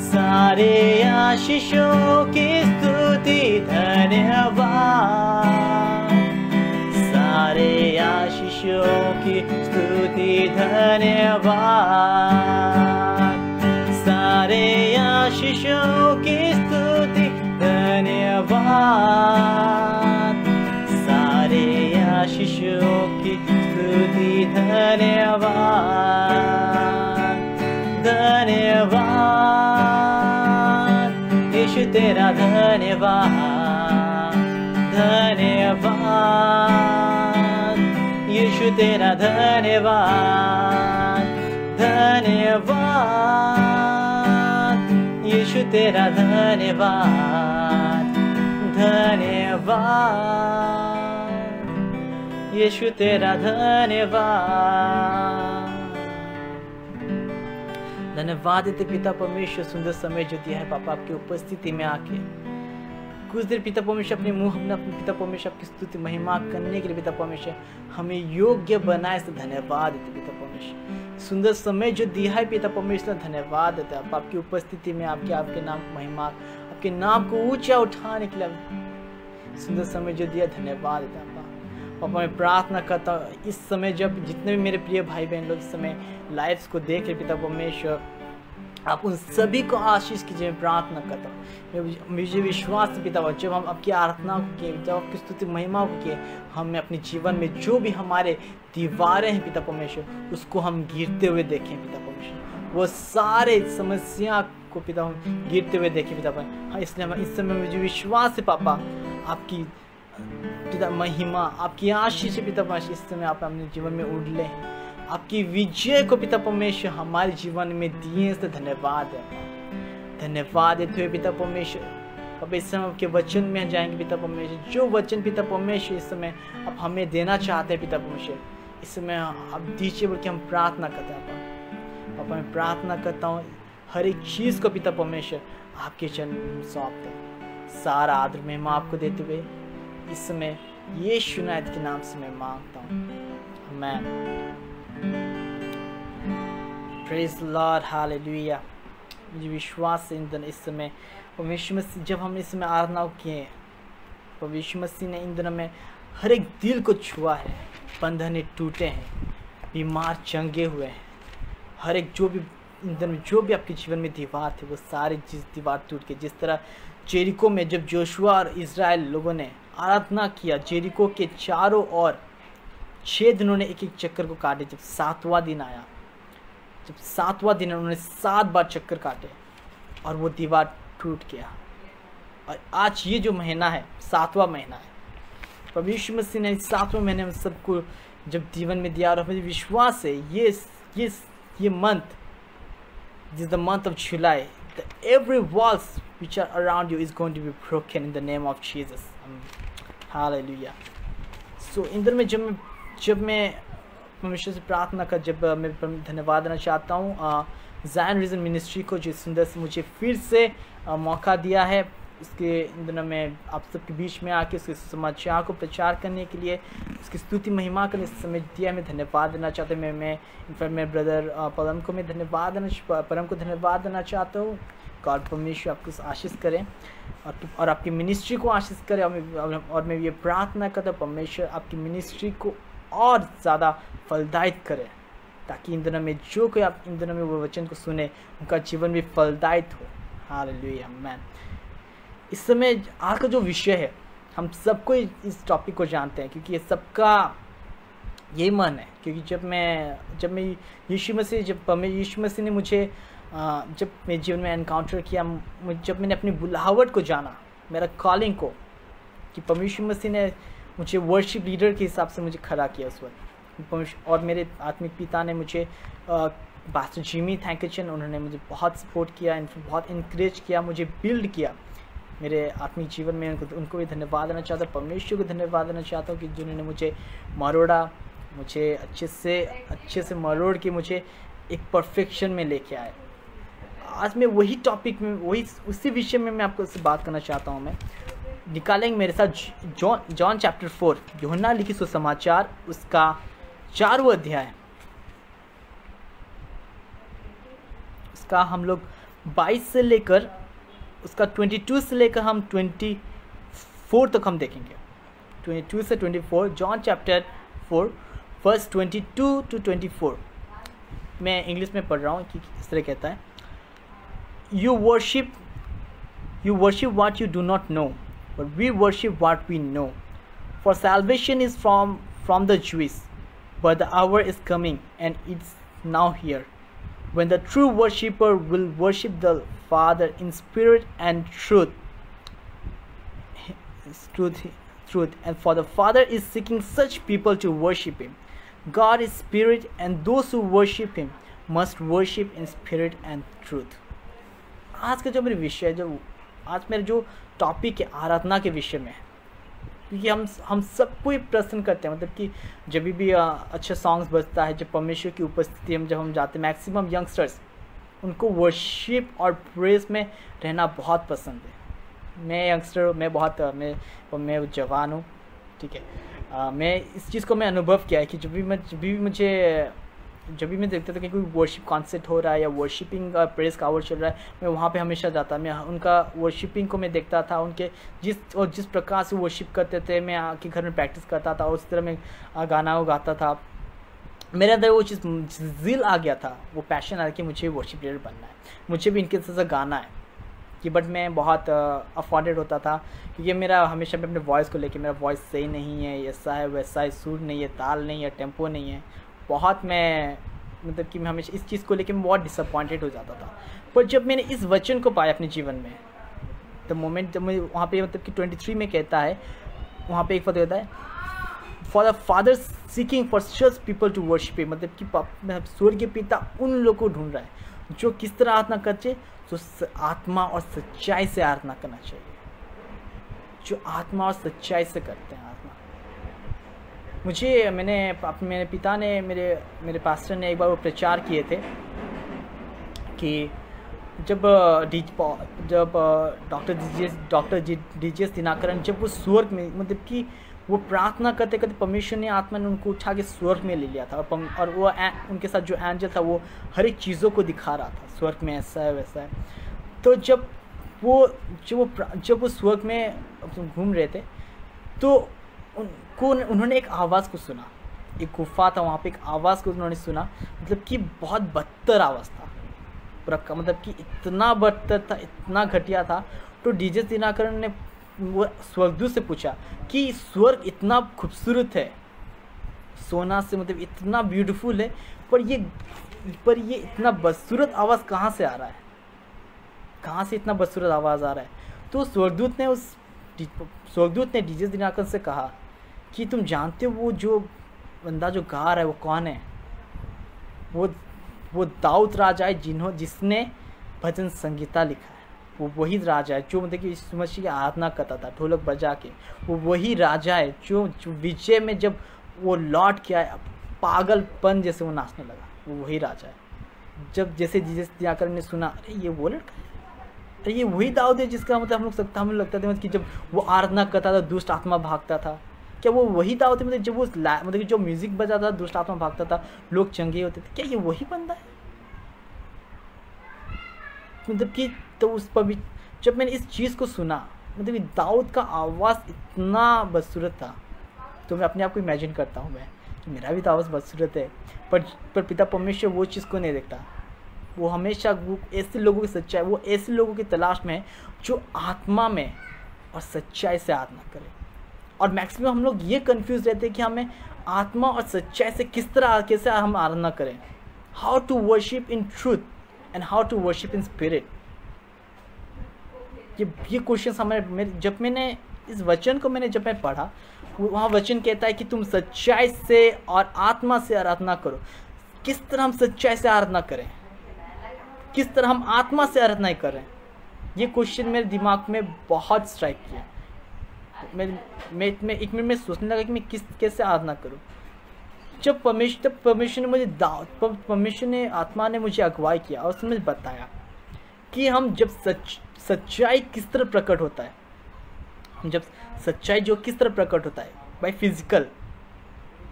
Speaker 1: सारे आशीषों की स्तुति धन्यवाद, सारे आशीषों की स्तुति धन्यवाद, सारे आशीषों की स्तुति धन्यवाद, सारे आशीषों की स्तुति धन्यवाद, धन्यवाद यीशु तेरा, धन्यवाद, धन्यवाद यीशु तेरा, धन्यवाद, धन्यवाद यीशु तेरा, धन्यवाद, धन्यवाद यीशु तेरा, धन्यवाद। धन्यवाद देते पिता परमेश्वर, सुंदर समय जो दिया है पापा आपकी उपस्थिति में आके कुछ देर पिता परमेश्वर अपने मुंह अपने पिता परमेश्वर आपकी स्तुति महिमा करने के लिए पिता परमेश्वर हमें योग्य बनाए, से धन्यवाद देते पिता परमेश्वर। सुंदर समय जो दिया है पिता परमेश्वर, धन्यवाद देते आप आपकी उपस्थिति में आपके नाम महिमा, आपके नाम को ऊंचा उठाने के लिए सुंदर समय जो दिया, धन्यवाद देता पापा। मैं प्रार्थना करता हूँ इस समय जब जितने भी मेरे प्रिय भाई बहन लोग इस समय लाइव्स को देख रहे पिता परमेश्वर, आप उन सभी को आशीष कीजिए। मैं प्रार्थना करता हूँ, मुझे विश्वास है पिता, जब हम आपकी आराधना को किए, जब आपकी स्तुति महिमा को किए, हमें अपने जीवन में जो भी हमारे दीवारें हैं पिता परमेश्वर, उसको हम गिरते हुए देखें पिता परमेश्वर, वो सारे समस्या को पिता हम गिरते हुए देखें पिता परमेश्वर। हाँ, इसलिए हम इस समय मुझे विश्वास है पापा, आपकी पिता महिमा, आपकी आशीष है पिता परमेश्वर, इस समय आप अपने जीवन में उड़ले हैं, आपकी विजय को पिता परमेश्वर हमारे जीवन में दिए, से धन्यवाद है। धन्यवाद देते हुए पिता परमेश्वर, अब इस समय आपके वचन में जाएंगे पिता परमेश्वर, जो वचन पिता परमेश्वर इस समय आप हमें देना चाहते हैं पिता परमेश्वर, इस समय आप दीजिए बोल के हम प्रार्थना करते हैं पापा। मैं प्रार्थना करता हूँ हर एक चीज़ को पिता परमेश्वर आपके चरण में सौंपते हैं, सारा आदर महिमा आपको देते हुए इस समय यीशु नायत के नाम से मैं मांगता हूँ, आमीन। Praise Lord, hallelujah. मुझे विश्वास है इन इस समय परमेश्वर मसीह, जब हम इस समय आराधना किए, परमेश्वर मसीह ने इन दिनों में हर एक दिल को छुआ है, बंधन टूटे हैं, बीमार चंगे हुए हैं। हर एक जो भी इन दिनों में जो भी आपके जीवन में दीवार थे, वो सारी चीज़ दीवार टूट के, जिस तरह जेरिको में जब जोशुआ और इज़राइल लोगों ने आराधना किया, जेरिको के चारों ओर 6 दिनों ने एक एक चक्कर को काटे। जब 7वां दिन आया, जब 7वां दिन उन्होंने 7 बार चक्कर काटे और वो दीवार टूट गया। और आज ये जो महीना है, 7वां महीना है, परमेश्वर मसीह ने 7वें महीने में सबको जब जीवन में दिया। और मुझे विश्वास है ये month, this is the month of July, every walls which are around you is going to be broken in the name of Jesus. Hallelujah. So Inder में जब मैं परमेश्वर से प्रार्थना कर, जब मैं धन्यवाद देना चाहता हूँ ज़ायन विजन मिनिस्ट्री को, जो सुंदर से मुझे फिर से मौका दिया है उसके इन दिनों में आप सबके बीच में आके उसके समाचार को प्रचार करने के लिए, उसकी स्तुति महिमा करने से समय दिया। मैं धन्यवाद देना चाहता हूँ। मैं इनफैक्ट मेरे ब्रदर परम को मैं धन्यवाद देना चाहता हूँ। गॉड परमेश्वर आपको आशीष करें और आपकी मिनिस्ट्री को आशीष करें। और मैं ये प्रार्थना करता हूँ परमेश्वर आपकी मिनिस्ट्री को और ज़्यादा फलदायित करें, ताकि इन दिनों में जो कोई आप इन दिनों में वो वचन को सुने, उनका जीवन भी फलदायित हो। हालेलुया, आमीन। इस समय आज का जो विषय है, हम सबको इस टॉपिक को जानते हैं, क्योंकि ये सबका यही मन है। क्योंकि जब मैं यीशु मसीह ने मुझे जब मेरे जीवन में एनकाउंटर किया, जब मैंने अपनी बुलाहट को जाना, मेरा कॉलिंग को, कि परमेश्वर मसीह ने मुझे वर्शिप लीडर के हिसाब से मुझे खड़ा किया उस वक्त। और मेरे आत्मिक पिता ने मुझे पास्टर जिमी थैंकचन, उन्होंने मुझे बहुत सपोर्ट किया, बहुत इनक्रेज किया, मुझे बिल्ड किया मेरे आत्मिक जीवन में। उनको भी धन्यवाद देना चाहता हूँ, परमेश्वर को धन्यवाद देना चाहता हूँ कि जिन्होंने मुझे मरोड़ा, मुझे अच्छे से मरोड़ के मुझे एक परफेक्शन में लेके आए। आज मैं वही टॉपिक में, उसी विषय में मैं आपको से बात करना चाहता हूँ। मैं निकालेंगे मेरे साथ जॉन चैप्टर 4, यूहन्ना लिखित सुसमाचार, उसका 4वां अध्याय। उसका हम लोग 22 से लेकर उसका 22 से लेकर हम 24 तक हम देखेंगे। 22 से 24, जॉन चैप्टर 4 वर्स 22 to 24। मैं इंग्लिश में पढ़ रहा हूँ कि इस तरह कहता है, You worship what you do not know, but we worship what we know. For salvation is from the Jews, but the hour is coming, and it's now here, when the true worshipper will worship the Father in spirit and truth. And for the Father is seeking such people to worship Him. God is spirit, and those who worship Him must worship in spirit and truth. आज का जो मेरा विषय, आज मेरा जो topic है आराधना के विषय में, क्योंकि हम सबको ये प्रश्न करते हैं, मतलब कि जब भी अच्छे सॉन्ग्स बजता है, जब परमेश्वर की उपस्थिति में जब हम जाते हैं, मैक्सिमम यंगस्टर्स उनको वर्शिप और प्रेज में रहना बहुत पसंद है। मैं यंगस्टर, मैं जवान हूँ, ठीक है। मैं इस चीज़ को मैं अनुभव किया है कि जब भी मैं देखता था कि कोई वर्शिप कॉन्सर्ट हो रहा है या वर्शिपिंग प्रेज का आवर चल रहा है, मैं वहाँ पे हमेशा जाता। मैं उनका वर्शिपिंग को मैं देखता था, उनके जिस प्रकार से वर्शिप करते थे, मैं आके घर में प्रैक्टिस करता था और उस तरह मैं गाना गाता था। मेरे अंदर वो चीज़ ज़िल आ गया था, वो पैशन आ गया कि मुझे वर्शिप लीडर बनना है, मुझे भी इनके जैसा गाना है कि। बट मैं बहुत अफॉर्डेड होता था, क्योंकि मेरा हमेशा मैं अपने वॉइस को लेके, मेरा वॉइस सही नहीं है, ऐसा है वैसा है, सुर नहीं है, ताल नहीं है, टेम्पो नहीं है। बहुत मैं मतलब कि मैं हमेशा इस चीज़ को लेके मैं बहुत डिसअपॉइंटेड हो जाता था। पर जब मैंने इस वचन को पाया अपने जीवन में, द मोमेंट जब मैं वहाँ पे, मतलब कि 23 में कहता है, वहाँ पे एक पद कहता है, for the Father seeking for such people to worship, मतलब कि स्वर्गीय पिता उन लोगों को ढूंढ रहा है जो किस तरह आराधना करते, जो आत्मा और सच्चाई से आराधना करना चाहिए, जो आत्मा और सच्चाई से करते हैं आराधना। मेरे पिता ने, मेरे पास्टर ने एक बार वो प्रचार किए थे कि जब डॉक्टर डीजीएस दिनाकरन, जब वो स्वर्ग में, मतलब कि वो प्रार्थना करते करते परमेश्वर ने आत्मा ने उनको उठा के स्वर्ग में ले लिया था, और वो उनके साथ जो एंजल था वो हर एक चीज़ों को दिखा रहा था, स्वर्ग में ऐसा है वैसा है। तो जब वो स्वर्ग में घूम रहे थे तो उन्होंने एक आवाज़ को सुना, एक गुफा था वहाँ पे, एक आवाज़ को उन्होंने सुना, मतलब कि बहुत बदतर आवाज़ था पूरा, मतलब कि इतना बदतर था, इतना घटिया था। तो डीजे दिनाकर ने वो स्वर्गदूत से पूछा कि स्वर्ग इतना खूबसूरत है, सोना से मतलब इतना ब्यूटीफुल है, पर ये इतना बदसूरत आवाज़ कहाँ से आ रहा है, कहाँ से इतना बदसूरत आवाज़ आ रहा है। तो स्वर्गदूत ने डीजे दिनाकर से कहा कि तुम जानते हो वो जो बंदा जो गा रहा है वो कौन है? वो दाऊद राजा है जिसने भजन संगीता लिखा है। वो वही राजा है जो मतलब कि यीशु मसीह की आराधना करता था ढोलक बजा के। वो वही राजा है जो विजय में जब वो लौट के आया पागलपन जैसे वो नाचने लगा, वो वही राजा है। जब जैसे दिनाकर ने सुना, अरे ये वो लड़का है, अरे ये वही दाऊद है जिसका मतलब हमें लगता था मतलब कि जब वो आराधना करता था दुष्ट आत्मा भागता था। क्या वो वही दाऊद है? मतलब जब वो मतलब कि जो म्यूजिक बजाता था दुष्ट आत्मा भागता था, लोग चंगे होते थे, क्या ये वही बंदा है? मतलब कि तो उस पर भी जब मैंने इस चीज़ को सुना, मतलब कि दाऊद का आवाज़ इतना बदसूरत था, तो मैं अपने आप को इमेजिन करता हूँ मैं कि मेरा भी तो आवाज़ बदसूरत है। पर पिता परमेश्वर वो चीज़ को नहीं देखता। वो हमेशा वो ऐसे लोगों की सच्चाई, वो ऐसे लोगों की तलाश में जो आत्मा में और सच्चाई से आराधना करें। और मैक्सिमम हम लोग ये कंफ्यूज रहते हैं कि हमें आत्मा और सच्चाई से कैसे हम आराधना करें, how to worship in truth and how to worship in spirit. ये क्वेश्चन हमारे जब मैंने इस वचन को जब मैं पढ़ा, वहाँ वचन कहता है कि तुम सच्चाई से और आत्मा से आराधना करो। किस तरह हम सच्चाई से आराधना करें, किस तरह हम आत्मा से आराधना करें, ये क्वेश्चन मेरे दिमाग में बहुत स्ट्राइक किया। मैं एक मिनट में सोचने लगा कि मैं कैसे आराधना करूं। जब परमेश्वर ने आत्मा ने मुझे अगुवाई किया और उसने मुझे बताया कि हम जब सच्चाई किस तरह प्रकट होता है, हम जब सच्चाई जो किस तरह प्रकट होता है, बाय फिजिकल,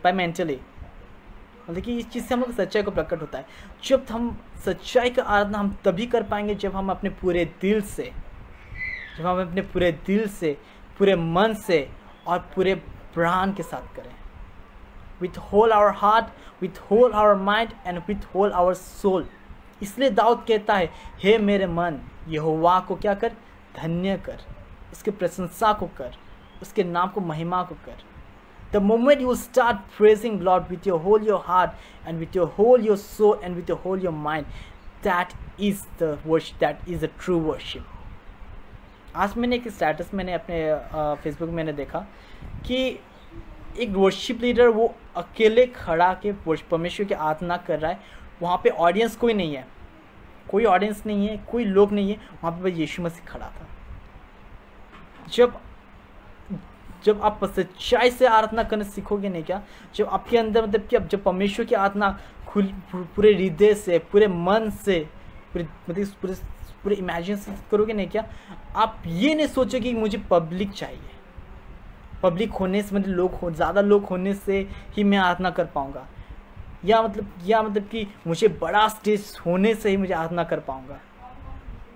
Speaker 1: बाय मेंटली, मतलब कि इस चीज़ से हम लोग सच्चाई को प्रकट होता है। जब हम सच्चाई का आराधना हम तभी कर पाएंगे जब हम अपने पूरे दिल से, पूरे मन से और पूरे प्राण के साथ करें, with whole our heart, with whole our mind and with whole our soul. इसलिए दाऊद कहता है, हे मेरे मन यहोवा को क्या कर, धन्य कर, उसके प्रशंसा को कर, उसके नाम को महिमा को कर। The moment you start praising Lord with your whole your heart and with your whole your soul and with your whole your mind, that is the worship, that is the true worship. आज मैंने एक status अपने Facebook में देखा कि एक worship leader वो अकेले खड़ा के परमेश्वर की आराधना कर रहा है। वहाँ पे ऑडियंस कोई नहीं है, कोई ऑडियंस नहीं है, कोई लोग नहीं है, वहाँ पे बस यीशु मसीह खड़ा था। जब आप सच्चाई से आराधना करना सीखोगे नहीं क्या, जब आपके अंदर मतलब कि अब जब परमेश्वर की आराधना पूरे हृदय से, पूरे मन से, पूरे इमेजिन से करोगे नहीं क्या, आप ये नहीं सोचोगे कि मुझे पब्लिक चाहिए, पब्लिक होने से मतलब ज़्यादा लोग होने से ही मैं आराधना कर पाऊँगा, या मतलब कि मुझे बड़ा स्टेज होने से ही मुझे आराधना कर पाऊँगा,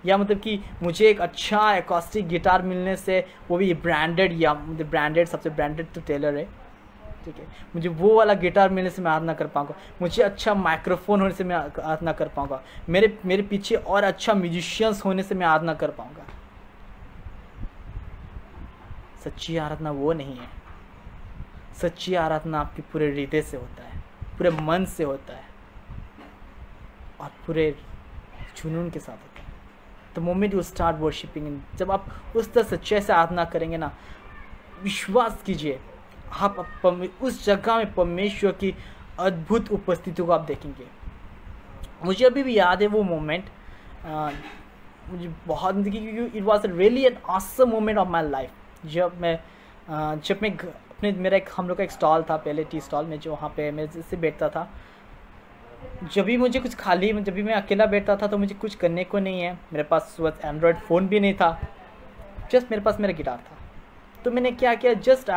Speaker 1: या मतलब कि मुझे एक अच्छा एकॉस्टिक गिटार मिलने से, वो भी ब्रांडेड, या मतलब ब्रांडेड, सबसे ब्रांडेड तो टेलर है, ठीक है, मुझे वो वाला गिटार मिलने से मैं आराधना कर पाऊँगा, मुझे अच्छा माइक्रोफोन होने से मैं आराधना कर पाऊँगा, मेरे पीछे और अच्छा म्यूजिशियंस होने से मैं आराधना कर पाऊँगा। सच्ची आराधना वो नहीं है। सच्ची आराधना आपके पूरे हृदय से होता है, पूरे मन से होता है और पूरे जुनून के साथ होता है। The moment you start worshiping, जब आप उस तरह सच्चाई से आराधना करेंगे ना, विश्वास कीजिए आप उस जगह में परमेश्वर की अद्भुत उपस्थिति को आप देखेंगे। मुझे अभी भी याद है वो मोमेंट, मुझे बहुत, it was really an awesome moment of my life. जब मैं अपने हम लोग का एक स्टॉल था पहले, टी स्टॉल में, जो वहाँ पे मैं जिससे बैठता था। जब भी मुझे कुछ जब भी मैं अकेला बैठता था तो मुझे कुछ करने को नहीं है, मेरे पास एंड्रॉयड फ़ोन भी नहीं था, जस्ट मेरे पास मेरा गिटार था। तो मैंने क्या किया, जस्ट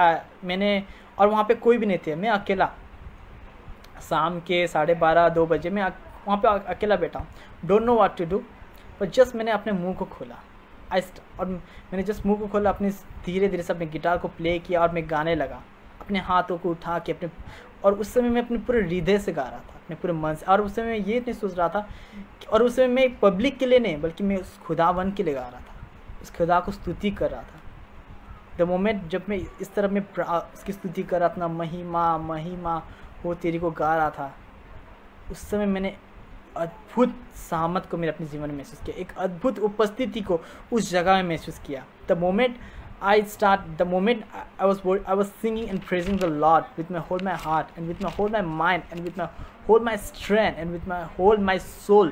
Speaker 1: मैंने, और वहाँ पे कोई भी नहीं थे, मैं अकेला, शाम के 12:30-2 बजे मैं वहाँ पे अकेला बैठा हूँ, don't know what to do, पर जस्ट मैंने अपने मुंह को खोला, और मैंने जस्ट मुंह को खोला, अपने धीरे धीरे से अपने गिटार को प्ले किया और मैं गाने लगा, अपने हाथों को उठा के अपने, और उस समय मैं अपने पूरे हृदय से गा रहा था, अपने पूरे मन से, और उस समय मैं ये नहीं सोच रहा था, और उस समय मैं पब्लिक के लिए नहीं बल्कि मैं उस खुदावन के लिए गा रहा था, उस खुदा को स्तुति कर रहा था। द मोमेंट जब मैं इस तरह में उसकी स्तुति कर रहा था, महिमा महिमा हो तेरी को गा रहा था, उस समय मैंने अद्भुत सहमत को मेरे अपने जीवन में महसूस किया, एक अद्भुत उपस्थिति को उस जगह में महसूस किया। The moment I was singing and praising the Lord with my whole my heart and with my whole my mind and with my whole my strength and with my whole my soul,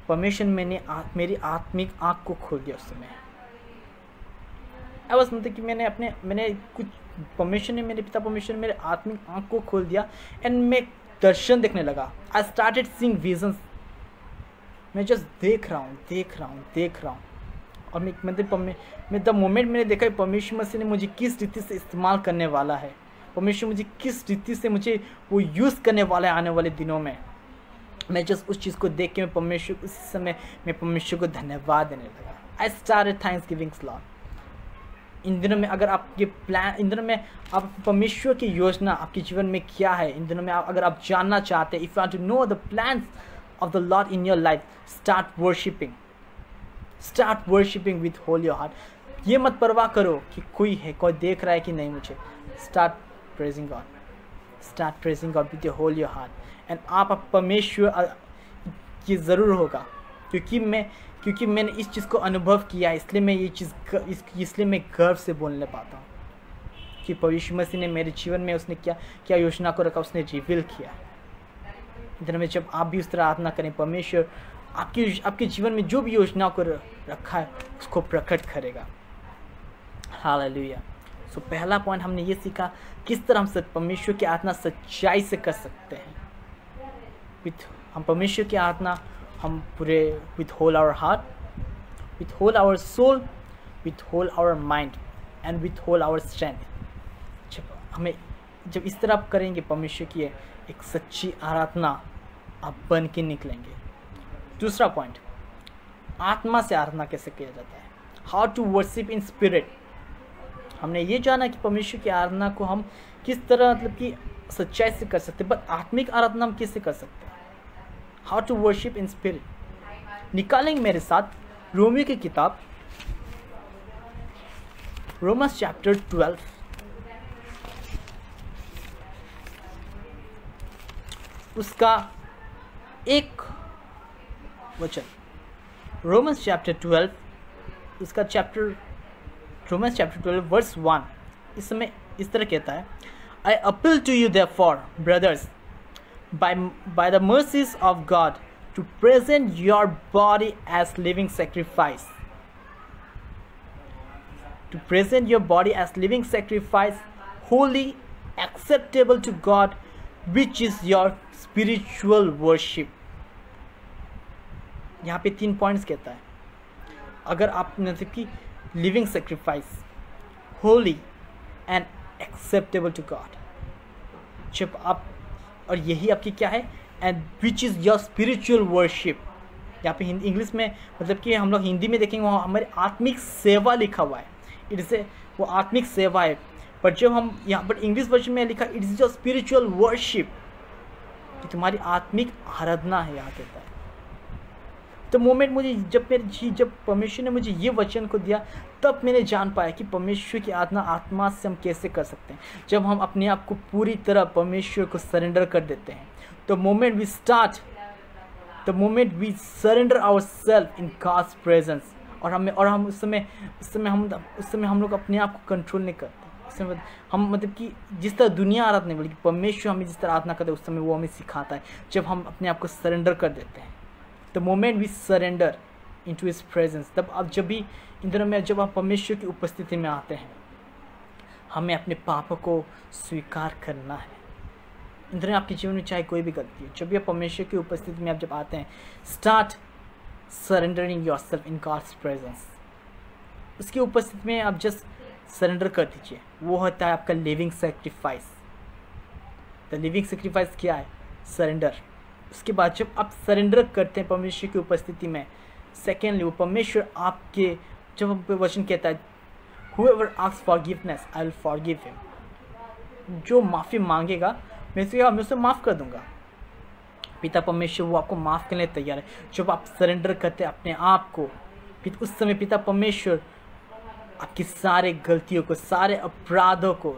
Speaker 1: परमेश्वर मैंने मेरी आत्मिक आँख को खोल दिया उस समय। मतलब कि मैंने कुछ, परमेश्वर ने, मेरे पिता परमेश्वर ने मेरे आत्मिक आँख को खोल दिया एंड मैं दर्शन देखने लगा। आई स्टार्टेड सीइंग विजन्स, मैं जस्ट देख रहा हूँ और मैं द मोमेंट मैंने देखा परमेश्वर मसीह ने मुझे किस रीति से इस्तेमाल करने वाला है, परमेश्वर मुझे किस रीति से मुझे वो यूज़ करने वाला है आने वाले दिनों में। मैं जस्ट उस चीज़ को देख के उस समय मैं परमेश्वर को धन्यवाद देने लगा। I started thanksgiving Lord. इन दिनों में अगर आपके प्लान, इन दिनों में आप परमेश्वर की योजना आपके जीवन में क्या है, इन दिनों में अगर आप जानना चाहते हैं, if you want to know the plans of the Lord in your life, start worshipping with whole your heart. ये मत परवाह करो कि कोई देख रहा है कि नहीं मुझे, start praising God with your whole your heart. And आप परमेश्वर ये ज़रूर होगा, क्योंकि मैंने इस चीज़ को अनुभव किया, इसलिए मैं इसलिए मैं गर्व से बोलने पाता हूँ कि परमेश्वर मसीह ने मेरे जीवन में उसने क्या योजना को रखा, उसने रिवील किया। इधर में जब आप भी उस तरह आराधना करें, परमेश्वर आपके जीवन में जो भी योजना को रखा है उसको प्रकट करेगा। हालेलुया। सो पहला पॉइंट हमने ये सीखा किस तरह हम परमेश्वर की आराधना सच्चाई से कर सकते हैं। हम परमेश्वर की आराधना हम पूरे with whole our heart, with whole our soul, with whole our mind and with whole our strength. जब इस तरह आप करेंगे परमेश्वर की एक सच्ची आराधना आप बन के निकलेंगे। दूसरा पॉइंट, आत्मा से आराधना कैसे किया जाता है, how to worship in spirit. हमने ये जाना कि परमेश्वर की आराधना को हम किस तरह मतलब कि सच्चाई से कर सकते हैं, बट आत्मिक आराधना हम कैसे कर सकते हैं, how to worship in spirit. निकालेंगे मेरे साथ रोमियो की किताब, रोमन्स चैप्टर 12, उसका एक वचन। रोमन्स चैप्टर 12 उसका रोमन्स चैप्टर 12 वर्स 1 इस समय इस तरह कहता है, I appeal to you therefore brothers by the mercies of God to present your body as living sacrifice, holy, acceptable to God, which is your spiritual worship। यहाँ पे 3 points कहता है। अगर आप मतलब कि living sacrifice, holy and acceptable to God, जब आप, और यही आपकी क्या है, and which is your spiritual worship. यहाँ पे इंग्लिश में मतलब कि हम लोग हिंदी में देखेंगे वहाँ हमारी आत्मिक सेवा लिखा हुआ है, इट इज़ वो आत्मिक सेवा है, पर जब हम यहाँ पर इंग्लिश वर्जन में लिखा it is your spiritual worship, कि तुम्हारी आत्मिक आराधना है। यहाँ कहता है तो मोमेंट मुझे जब परमेश्वर ने मुझे ये वचन को दिया, तब मैंने जान पाया कि परमेश्वर की आराधना आत्मा से हम कैसे कर सकते हैं। जब हम अपने आप को पूरी तरह परमेश्वर को सरेंडर कर देते हैं, तो moment we surrender our self in God's presence, और हम उस समय हम लोग अपने आप को कंट्रोल नहीं करते। हम मतलब कि जिस तरह दुनिया आराधना नहीं, बल्कि परमेश्वर हमें जिस तरह आराधना करते हैं उस समय वो हमें सिखाता है। जब हम अपने आप को सरेंडर कर देते हैं, the moment we surrender into his presence, तब आप जब भी इन दिनों में जब आप परमेश्वर की उपस्थिति में आते हैं, हमें अपने पापों को स्वीकार करना है। इन दिनों आपके जीवन में चाहे कोई भी गलती हो, जब भी आप परमेश्वर की उपस्थिति में आप जब आते हैं, start surrendering yourself in God's presence. उसकी उपस्थिति में आप जस्ट सरेंडर कर दीजिए। वो होता है आपका living sacrifice. The living sacrifice क्या है? सरेंडर। उसके बाद जब आप सरेंडर करते हैं परमेश्वर की उपस्थिति में, सेकेंडली वो परमेश्वर आपके, जब वचन कहता है whoever asks forgiveness I will forgive him, जो माफ़ी मांगेगा मैं उसे माफ़ कर दूंगा। पिता परमेश्वर वो आपको माफ़ करने तैयार है जब आप सरेंडर करते हैं अपने आप को। फिर उस समय पिता परमेश्वर आपकी सारे गलतियों को, सारे अपराधों को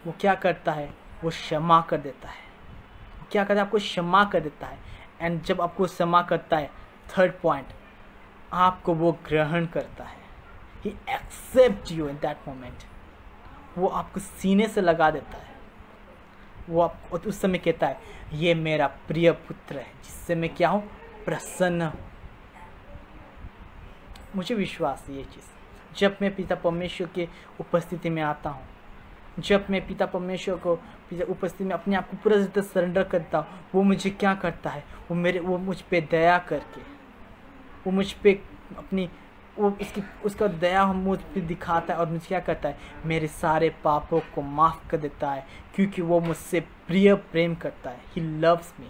Speaker 1: वो क्या करता है? वो क्षमा कर देता है। वो क्या करता है? आपको क्षमा कर देता है। एंड जब आपको क्षमा करता है, थर्ड पॉइंट, आपको वो ग्रहण करता है। He accepts you in that moment। वो आपको सीने से लगा देता है। वो आप उस समय कहता है ये मेरा प्रिय पुत्र है जिससे मैं क्या हूँ? प्रसन्न हूँ। मुझे विश्वास है ये चीज़। जब मैं पिता परमेश्वर के उपस्थिति में आता हूँ, जब मैं पिता परमेश्वर को उपस्थिति में अपने आप को पूरा तरह सरेंडर करता हूँ, वो मुझे क्या करता है? वो मुझ पे दया करके, वो मुझ पे अपनी उसका दया मुझ पे दिखाता है और मुझे क्या करता है? मेरे सारे पापों को माफ़ कर देता है, क्योंकि वो मुझसे प्रेम करता है। He loves me।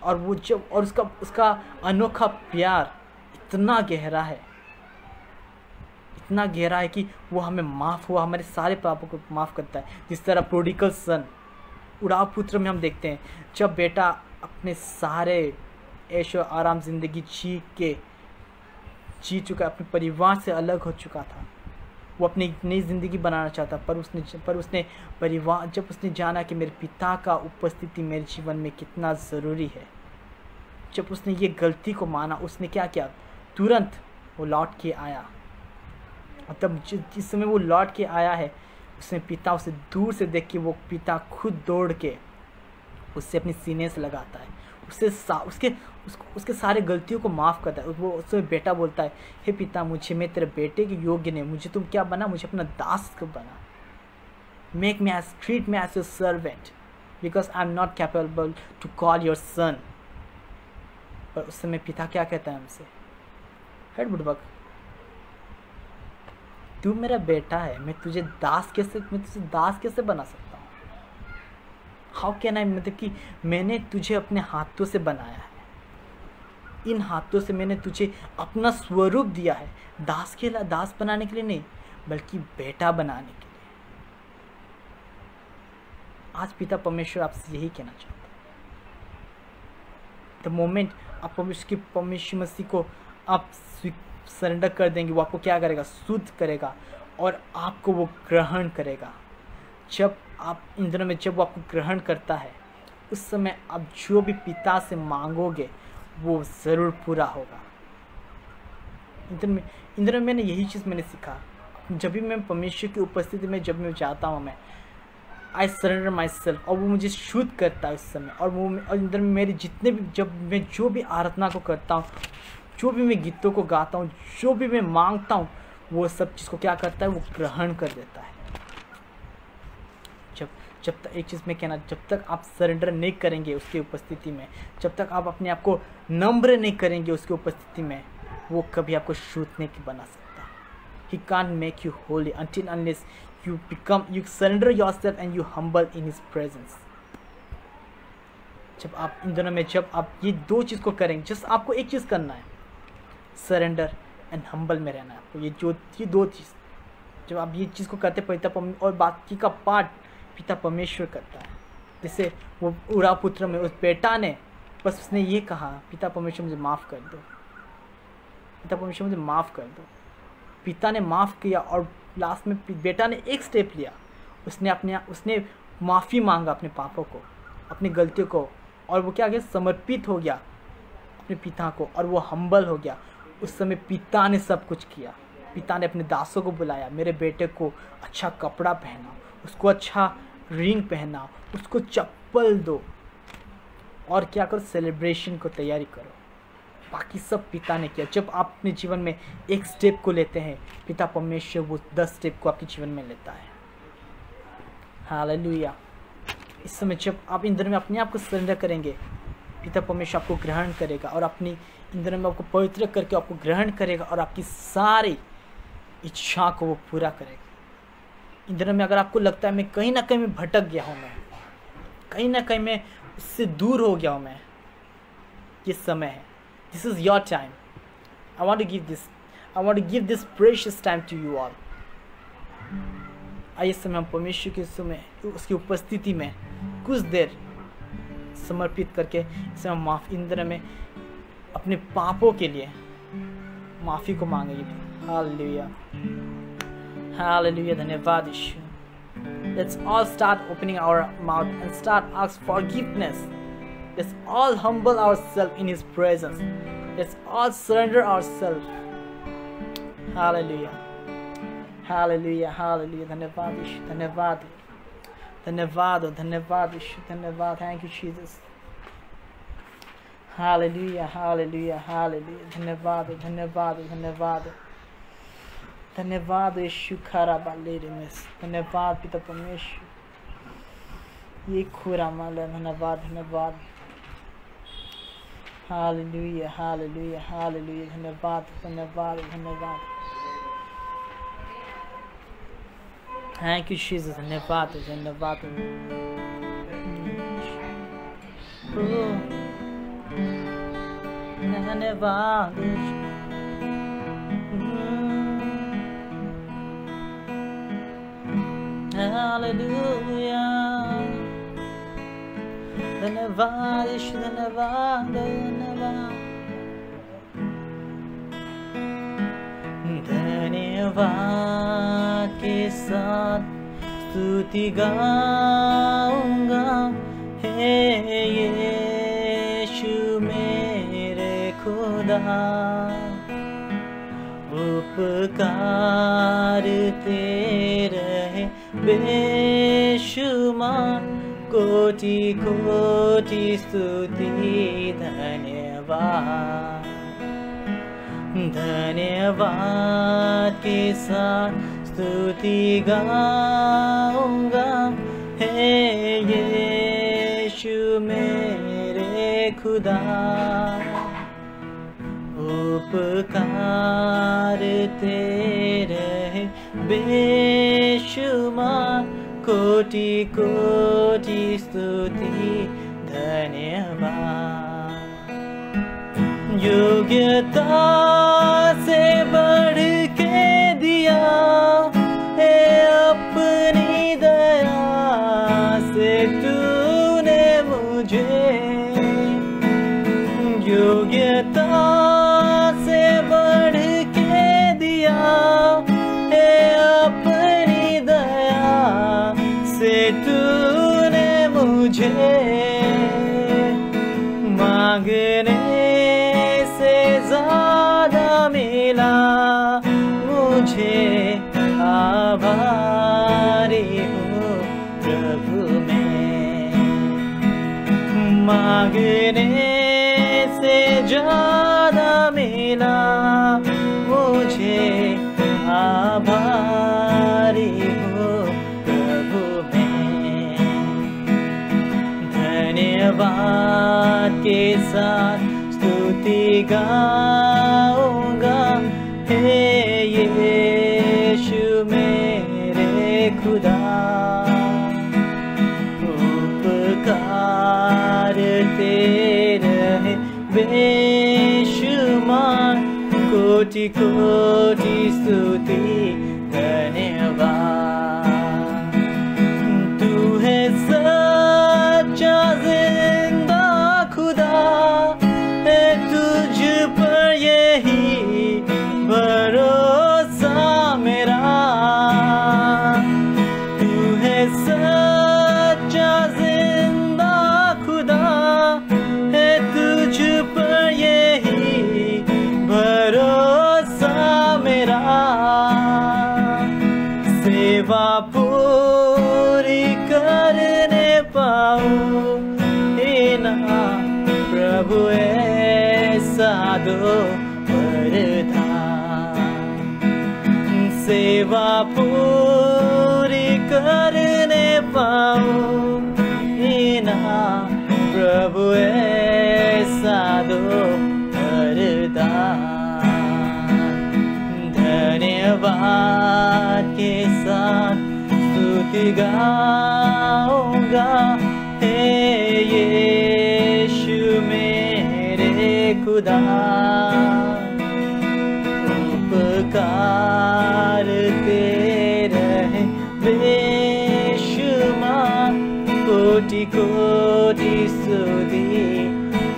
Speaker 1: और वो जब और उसका अनोखा प्यार इतना गहरा है, इतना गहरा है कि वो हमें हमारे सारे पापों को माफ़ करता है। जिस तरह प्रोडिगल सन, उड़ाव पुत्र में हम देखते हैं, जब बेटा अपने सारे ऐशो आराम ज़िंदगी जी चुका, अपने परिवार से अलग हो चुका था, वो अपनी नई ज़िंदगी बनाना चाहता, पर उसने जब उसने जाना कि मेरे पिता का उपस्थिति मेरे जीवन में कितना ज़रूरी है, जब उसने ये गलती को माना, उसने क्या किया? तुरंत वो लौट के आया। तब जिस समय वो लौट के आया है, उसने पिता उसे दूर से देख के, वो पिता खुद दौड़ के उससे अपनी सीने से लगाता है, उसके सारे गलतियों को माफ़ करता है। वो उससे बेटा बोलता है, हे पिता, मैं तेरे बेटे के योग्य नहीं, मुझे तुम क्या बना? मुझे अपना दास को बना। treat me as your servant because I am not capable to call your son। पर उस समय पिता क्या कहता है हमसे? हेड बुड़बक, तू मेरा बेटा है, मैं तुझे दास कैसे बना सकता हूँ? हाउ कैन आई, मतलब कि मैंने तुझे अपने हाथों से बनाया है, इन हाथों से मैंने तुझे अपना स्वरूप दिया है, दास बनाने के लिए नहीं, बल्कि बेटा बनाने के लिए। आज पिता परमेश्वर आपसे यही कहना चाहता है। द मोमेंट आप परमेश्वर मसीह को आप सरेंडर कर देंगे, वो आपको क्या करेगा? शुद्ध करेगा और आपको वो ग्रहण करेगा। जब आप इन दिनों में जब वो आपको ग्रहण करता है, उस समय आप जो भी पिता से मांगोगे वो ज़रूर पूरा होगा। इन दिनों में मैंने यही चीज़ सीखा। जब भी मैं परमेश्वर की उपस्थिति में जब मैं जाता हूँ, मैं आई सरेंडर माई सेल्फ, और वो मुझे शुद्ध करता है उस समय। और वो अंदर में मेरे जितने भी, जब मैं जो भी आराधना को करता हूँ, जो भी मैं गीतों को गाता हूँ, जो भी मैं मांगता हूँ, वो सब चीज़ को क्या करता है? वो ग्रहण कर देता है। जब तक एक चीज़ में कहना, जब तक आप सरेंडर नहीं करेंगे उसकी उपस्थिति में, जब तक आप अपने आप को नम्र नहीं करेंगे उसकी उपस्थिति में, वो कभी आपको शुद्ध नहीं बना सकता। He can't make you holy unless you surrender yourself and you humble in His presence। जब आप इन दोनों में, जब आप ये दो चीज़ को करेंगे, जस्ट आपको एक चीज़ करना है, सरेंडर एंड हम्बल में रहना है आपको। ये दो चीज़ जब आप ये चीज़ को करते पिता, और बाकी का पार्ट पिता परमेश्वर करता है। जैसे वो उड़ा पुत्र में उस बेटा ने बस उसने ये कहा, पिता परमेश्वर मुझे माफ़ कर दो, पिता परमेश्वर मुझे माफ़ कर दो। पिता ने माफ़ किया और लास्ट में बेटा ने एक स्टेप लिया, उसने माफ़ी मांगा अपने पापों को, अपनी गलतियों को, और वो क्या गया? समर्पित हो गया अपने पिता को, और वो हम्बल हो गया। उस समय पिता ने सब कुछ किया। पिता ने अपने दासों को बुलाया, मेरे बेटे को अच्छा कपड़ा पहनाओ, उसको अच्छा रिंग पहनाओ, उसको चप्पल दो, और क्या करो? सेलिब्रेशन को तैयारी करो। बाकी सब पिता ने किया। जब आप अपने जीवन में एक स्टेप को लेते हैं, पिता परमेश्वर वो 10 स्टेप को आपके जीवन में लेता है। हालेलुया। इस समय जब आप इन दिनों में अपने आप को सरेंडर करेंगे, पिता परमेश्वर आपको ग्रहण करेगा, और अपनी इन दिनों में आपको पवित्र करके आपको ग्रहण करेगा, और आपकी सारी इच्छा को वो पूरा करेगा। इन दिनों में अगर आपको लगता है मैं कहीं ना कहीं मैं भटक गया हूँ, मैं कहीं ना कहीं मैं उससे दूर हो गया हूँ, मैं, ये समय है, this is your time. I want to give this precious time to you all. आइए समय हम परमेश्वर के समय उसकी उपस्थिति में कुछ देर समर्पित करके इसे हम इन दिनों में अपने पापों के लिए माफ़ी को मांगेंगे। हालेलुया, हालेलुया, धन्यवाद यीशु। Let's all start opening our mouth and start ask forgiveness. Let's all humble ourselves in His presence. Let's all surrender ourselves. Hallelujah, hallelujah, hallelujah. धन्यवाद यीशु, धन्यवाद, धन्यवाद, धन्यवाद यीशु, धन्यवाद। Thank you Jesus. Hallelujah, hallelujah, hallelujah. धन्यवाद, धन्यवाद, धन्यवाद, धन्यवाद यीशु। खरा बालेरे में धन्यवाद पिता परमेश्वर, ये खुरा माला, धन्यवाद, धन्यवाद। हालेलुया, हालेलुया, हालेलुया, धन्यवाद, धन्यवाद, धन्यवाद। थैंक यू जीसस, धन्यवाद, धन्यवाद। धन्यवाद हालेलुया, धन्यवाद यीशु, धन्यवाद, धन्यवाद, धन्यवाद के साथ स्तुति गाऊंगा, हे यीशु मेरे खुदा, उपकार तेरे बेशुमार, कोटि कोटि स्तुति, धन्यवाद, धन्यवाद के साथ स्तुति गाऊंगा, हे यीशु मेरे खुदा, उपकार तेरे बेशुमार, कोटि कोटि स्तुति, धन्यवाद। योग्यता से बढ़ के दिया है अपनी दया से तूने मुझे, योग्यता से बढ़ के दिया है अपनी दया से तूने मुझे, मांगने से ज्यादा मिला मुझे, आभारी हूँ प्रभु में, मांगने से ज्यादा मिला मुझे, आभारी हूँ प्रभु में, धन्यवाद के साथ स्तुति गाऊंगा, हे यीशु मेरे खुदा, उपकार तेरे बेशुमार, कोटि कोटि स्तुति, धन्यवाद। तू है सच्चा जिंदा खुदा, है तुझ पर यही भरोसा मेरा, तू है सच्चा जिंदा खुदा, है तुझ पर यही भरोसा मेरा, सेवा पूरी करने पाऊँ, ना प्रभु ऐसा दो वरदान, सेवा पूरी करने पाऊँ, ना प्रभु ऐसा दो वरदान, धन्यवाद गाऊंगा, हे यीशु मेरे खुदा, उपकार तेरे बेशुमार, कोटि कोटि स्तुति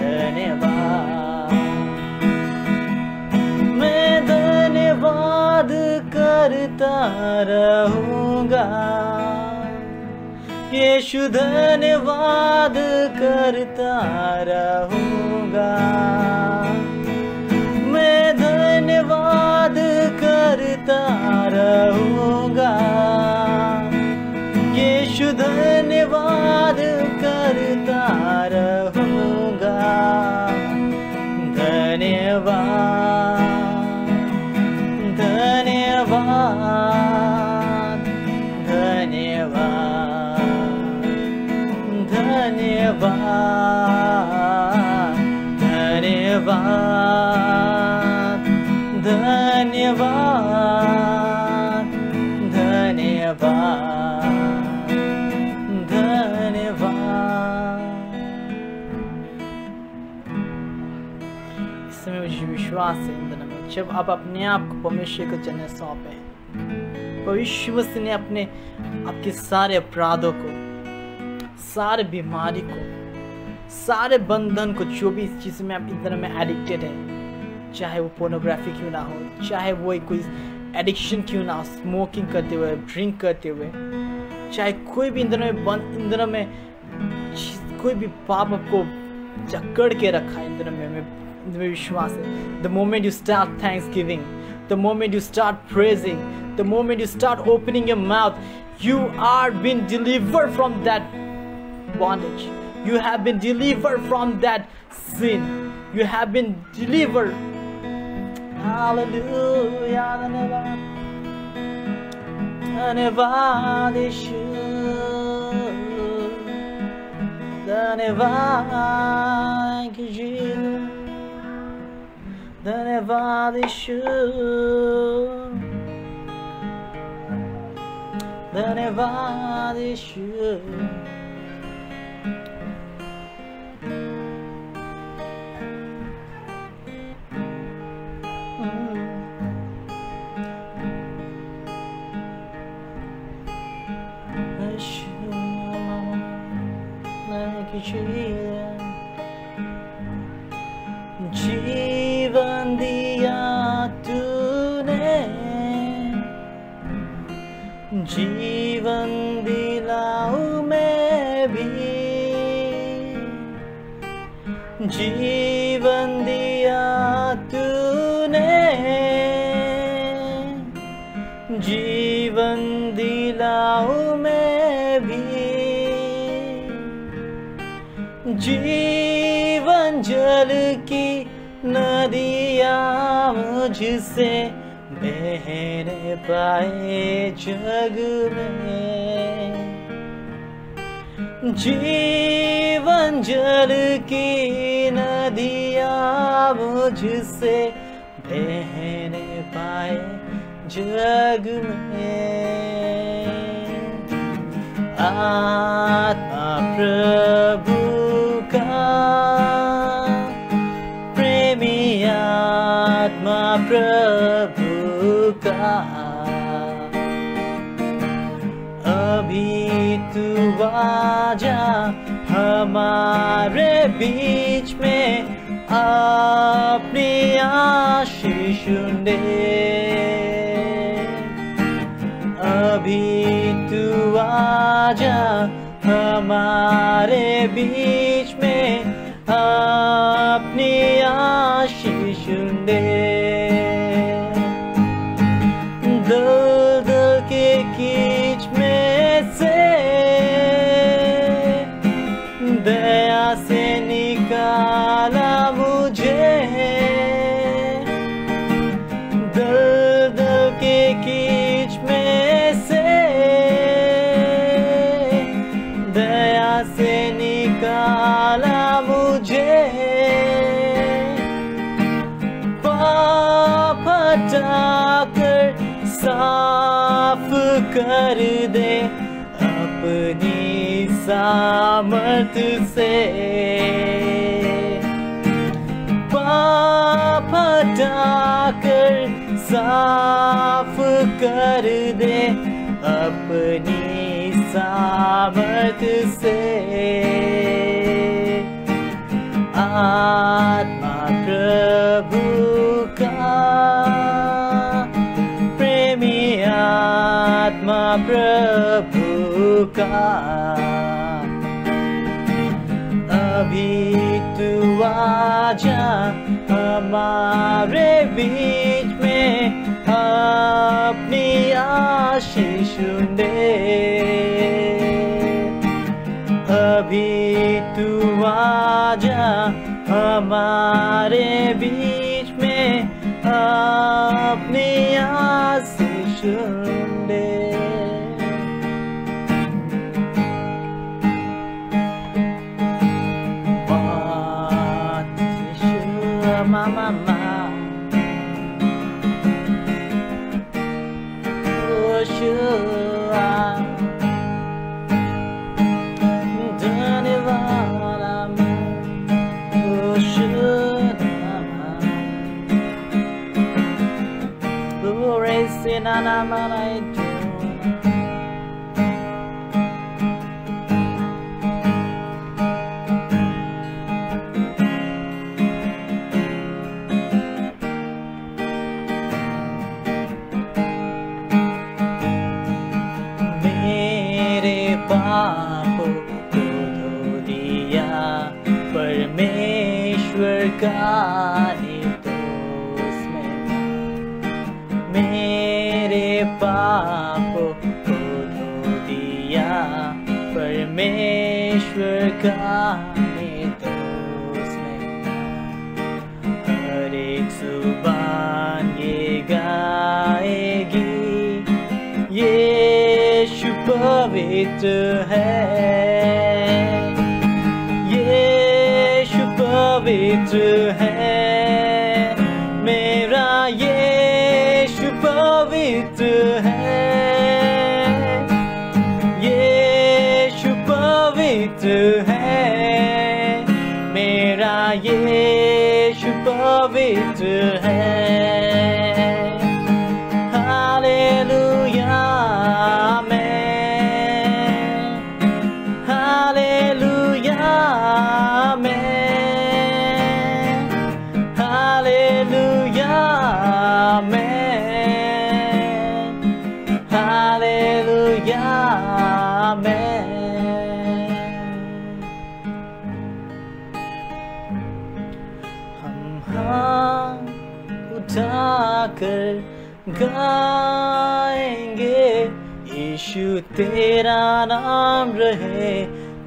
Speaker 1: धन्यवाद। मैं धन्यवाद करता रहूंगा, यीशु धन्यवाद करता रहूंगा। मैं धन्यवाद करता रहूंगा, यीशु धन्यवाद करता रहूंगा। धन्यवाद, धन्यवाद, धन्यवाद, धन्यवाद, धन्यवाद, धन्यवाद, धन्यवाद, धन्यवाद। इस समय मुझे विश्वास है इन दिनों में, जब आप अपने आप को परमेश्वर को चलने सौंपे, परमेश्वर मसीह ने अपने आपके सारे अपराधों को, सारे बीमारी को, सारे बंधन को, जो भी इस चीज़ में आप इस तरह में एडिक्टेड है, चाहे वो पोर्नोग्राफी क्यों ना हो, चाहे वो कोई एडिक्शन क्यों ना हो, स्मोकिंग करते हुए, ड्रिंक करते हुए, चाहे कोई भी इन दिनों में कोई भी पाप आपको जकड़ के रखा है इन दिनों में विश्वास है। The moment you start thanksgiving, the moment you start praising, the moment you start opening your mouth, you are being delivered from that bondage. You have been delivered from that sin. You have been delivered. Hallelujah. Dhanyavad. Dhanyavad Yeshu. Dhanyavad Jesus. Dhanyavad Yeshu. Dhanyavad Yeshu. जीवन दिया तूने, जीवन दिलाऊं मैं भी, जीवन दिया तूने, जीवन दिलाऊं मैं भी। जीवन जल की नदियाँ मुझसे बहने पाए जग में, जीवन जल की नदियाँ मुझसे बहने पाए जग में। आत्मा प्रभु का, प्रेमी आत्मा प्रभु का, अभी तू आजा हमारे बीच में, अपनी आशीष दे। अभी तू आजा हमारे बीच में, अपनी आशीष दे। दलदल के कीच में से दया से निकाला मुझे, दलदल के कीच में से दया से निकाला मुझे। पाप हटाकर साफ कर दे सामर्थ से पाप हटाकर साफ कर दे अपनी सामर्थ से। आत्मा प्रभु का प्रेमी आत्मा प्रभु का अभी तू आजा हमारे बीच में अपनी आशीष दे। अभी तू आजा हमारे बीच में अपनी आशीष दे। Mama, oh sure, oh sure, glory sin anamanai. पाप को धो दिया परमेश्वर का निर्दोष में। मेरे पाप को धो दिया परमेश्वर का निर्दोष में। हर एक जुबान ये गाएगी यीशु पवित्र है, यीशु पवित्र है, मेरा यीशु पवित्र है, यीशु पवित्र है, मेरा यीशु पवित्र है। हालेलुया उठाकर गाएंगे यीशु तेरा नाम रहे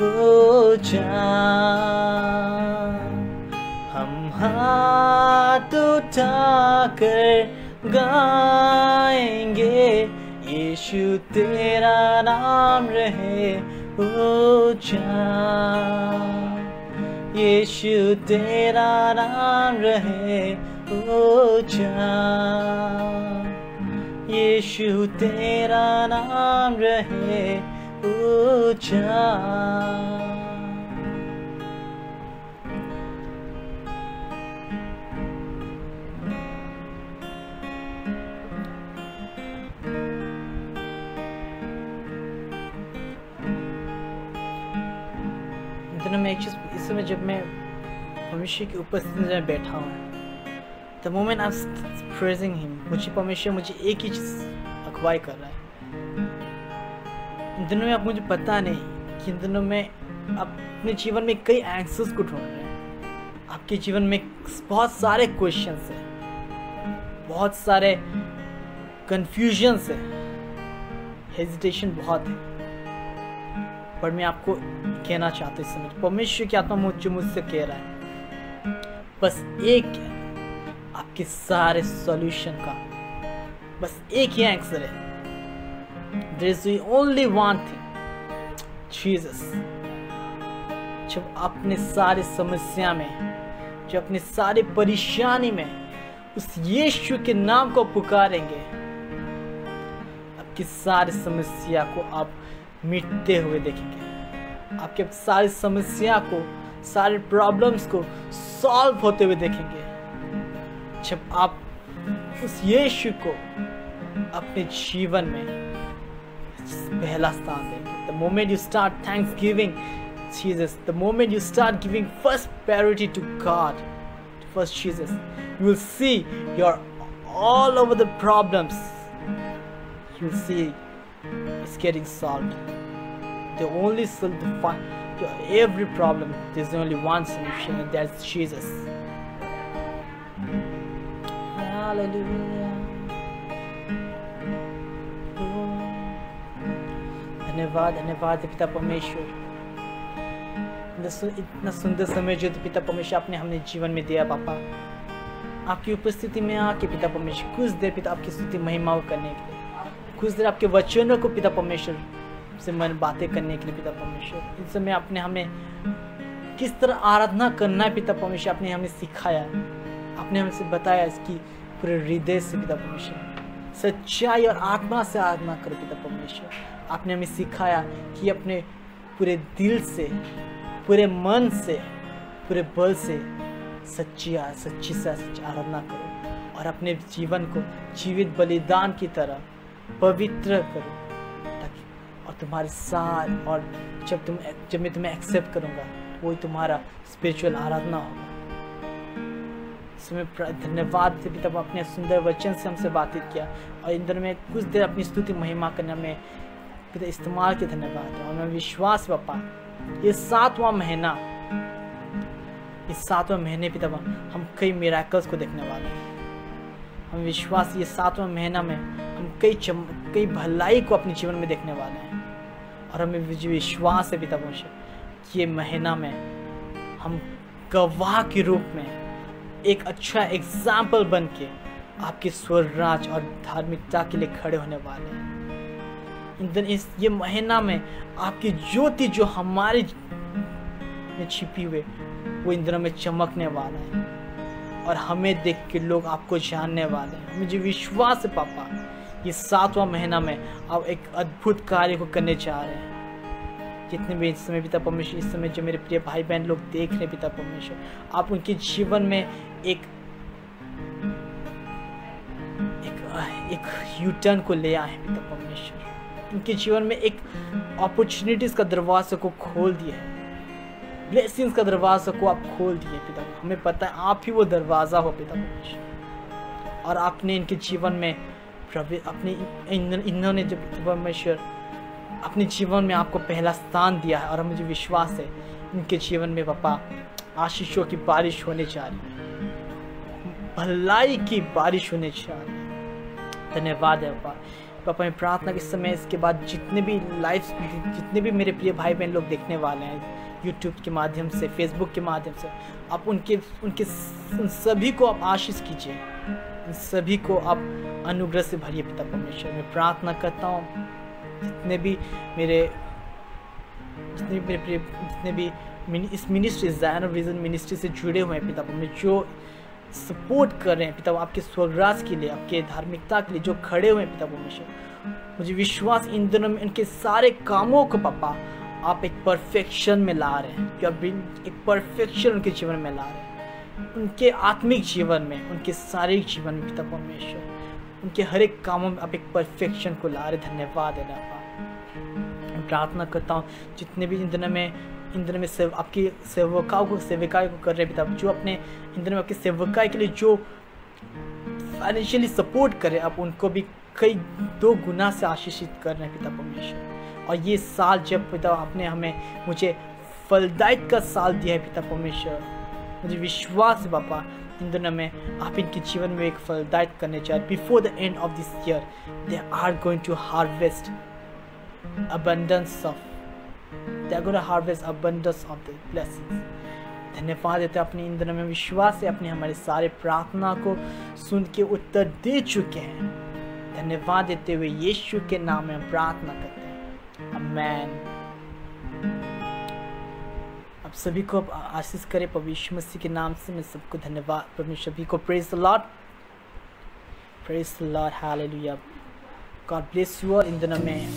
Speaker 1: ऊंचा। हम हाथ उठाकर गाएंगे यीशु तेरा नाम रहे ऊंचा, यीशु तेरा नाम रहे ऊंचा, यीशु तेरा नाम रहे ऊंचा। दिनों में एक चीज इस समय जब मैं परमेश्वर की उपस्थिति में बैठा हूँ, The moment I'm praising him, मुझे परमेश्वर मुझे एक ही चीज अगुवाई कर रहा है। इन दिनों में आप मुझे पता नहीं कि इन दिनों में आप अपने जीवन में कई आंसर्स को ढूंढ रहे हैं। आपके जीवन में बहुत सारे क्वेश्चंस हैं, बहुत सारे कंफ्यूजन्स हैं, हेजिटेशन बहुत है। पर मैं आपको कहना चाहता हूँ इस समय परमेश्वर की आत्मा मुझसे कह रहा है, बस एक है आपके सारे सॉल्यूशन का, बस एक ही आंसर है। There is only one thing, Jesus। जब अपने सारे समस्या में, जब अपने सारे परेशानी में उस यीशु के नाम को पुकारेंगे, आपकी सारी समस्या को आप मिटते हुए देखेंगे। आपके सारी समस्या को, सारे प्रॉब्लम्स को सॉल्व होते हुए देखेंगे जब आप उस यीशु को अपने जीवन में पहला स्थान देंगे। The moment you start thanksgiving Jesus, the moment you start giving first priority to God, first Jesus, you will see you're all over the problems. You will see it's getting solved. The only solution to every problem, there's only one solution, and that's Jesus. Hallelujah. धन्यवाद, धन्यवाद पिता परमेश्वर, इतना सुंदर समय जो पिता परमेश्वर आपने हमने जीवन में दिया पापा। आपकी उपस्थिति में आके पिता परमेश्वर कुछ देर पिता आपकी स्तुति महिमाओं करने के लिए, कुछ देर आपके वचनों को पिता परमेश्वर से मन बातें करने के लिए पिता परमेश्वर, इस समय आपने हमें किस तरह आराधना करना है पिता परमेश्वर आपने हमें सिखाया, आपने हमसे बताया इसकी पूरे हृदय से पिता परमेश्वर, सच्चाई और आत्मा से आराधना करो पिता परमेश्वर। आपने हमें सिखाया कि अपने पूरे दिल से, पूरे मन से, पूरे बल से सच्ची से आराधना करो और अपने जीवन को जीवित बलिदान की तरह पवित्र करो, ताकि और तुम्हारे साथ, और जब मैं तुम्हें एक्सेप्ट करूँगा वही तुम्हारा स्पिरिचुअल आराधना होगा। इसमें धन्यवाद से पिता अपने सुंदर वचन से हमसे बातचीत किया और इन दिनों में कुछ देर अपनी स्तुति महिमा करने में पिता इस्तेमाल के धन्यवाद है। और मैं विश्वास पापा ये 7वां महीना, इस 7वें महीने पिता हम कई मिराकल्स को देखने वाले हैं। हम विश्वास ये 7वां महीना में हम कई भलाई को अपने जीवन में देखने वाले हैं और हमें विश्वास है पिता कि ये महीना में हम गवाह के रूप में एक अच्छा एग्जाम्पल बन के आपके स्वर्गराज और धार्मिकता के लिए खड़े होने वाले हैं। ये महीना में आपकी ज्योति जो हमारे में छिपी हुई वो इन दिनों में चमकने वाला है और हमें देख के लोग आपको जानने वाले हैं। मुझे विश्वास है पापा ये 7वां महीना में आप एक अद्भुत कार्य को करने जा रहे हैं। जितने भी इस समय पिता परमेश्वर, इस समय जो मेरे प्रिय भाई बहन लोग देख रहे हैं पिता परमेश्वर, आप उनके जीवन में एक यू टर्न को ले आए हैं पिता परमेश्वर। उनके जीवन में एक अपॉर्चुनिटीज का दरवाजा को खोल दिया है, ब्लेसिंग्स का दरवाजा को आप खोल दिए पिता। हमें पता है आप ही वो दरवाजा हो पिता परमेश्वर, और आपने इनके जीवन में इन्होंने जो पिता परमेश्वर अपने जीवन में आपको पहला स्थान दिया है और मुझे विश्वास है इनके जीवन में पापा आशीषों की बारिश होने जा रही है, भलाई की बारिश होने जा रही है। धन्यवाद है पापा मैं प्रार्थना के समय इसके बाद जितने भी मेरे प्रिय भाई बहन लोग देखने वाले हैं यूट्यूब के माध्यम से, फेसबुक के माध्यम से, आप उन सभी को आप आशीष कीजिए, उन सभी को आप अनुग्रह से भरिए पिता परमेश्वर। मैं प्रार्थना करता हूँ जितने भी इस ministry Zion of vision ministry से जुड़े हुए हैं पिता परमेश्वर, जो सपोर्ट कर रहे हैं पिता आपके स्वर्गराज के लिए, आपके धार्मिकता के लिए जो खड़े हुए हैं पिता परमेश्वर, मुझे विश्वास इन दिनों में इनके सारे कामों को पापा आप एक परफेक्शन में ला रहे हैं, कि आप एक परफेक्शन उनके जीवन में ला रहे हैं, उनके आत्मिक जीवन में, उनके शारीरिक जीवन में पिता परमेश्वर, उनके हर एक कामों में आप एक परफेक्शन को ला रहे। धन्यवाद है पापा। मैं प्रार्थना करता हूँ जितने भी इन दिनों में आपकी सेवकाओं को कर रहे पिता, जो अपने इन दिनों में आपके सेवकाई के लिए जो फाइनेंशियली सपोर्ट करे, आप उनको भी कई 2 गुना से आशीषित कर रहे हैं पिता परमेश्वर। और ये साल जब पिता आपने मुझे फलदायक का साल दिया है पिता परमेश्वर, मुझे विश्वास है पापा इन दिनों में आप इनके जीवन में एक फलदायक करने चाहिए। Before the end of this year they are going to harvest abundance of the blessings। धन्यवाद देते अपनी इन दिनों में विश्वास है अपने हमारे सारे प्रार्थना को सुन के उत्तर दे चुके हैं। धन्यवाद देते हुए यीशु के नाम में हम प्रार्थना करते हैं, आमीन। आप सभी को आशीष करे प्रभु यीशु मसीह के नाम से। मैं सबको धन्यवाद परमेश्वर सभी को praise the Lord, hallelujah. God bless you all in दिनों में।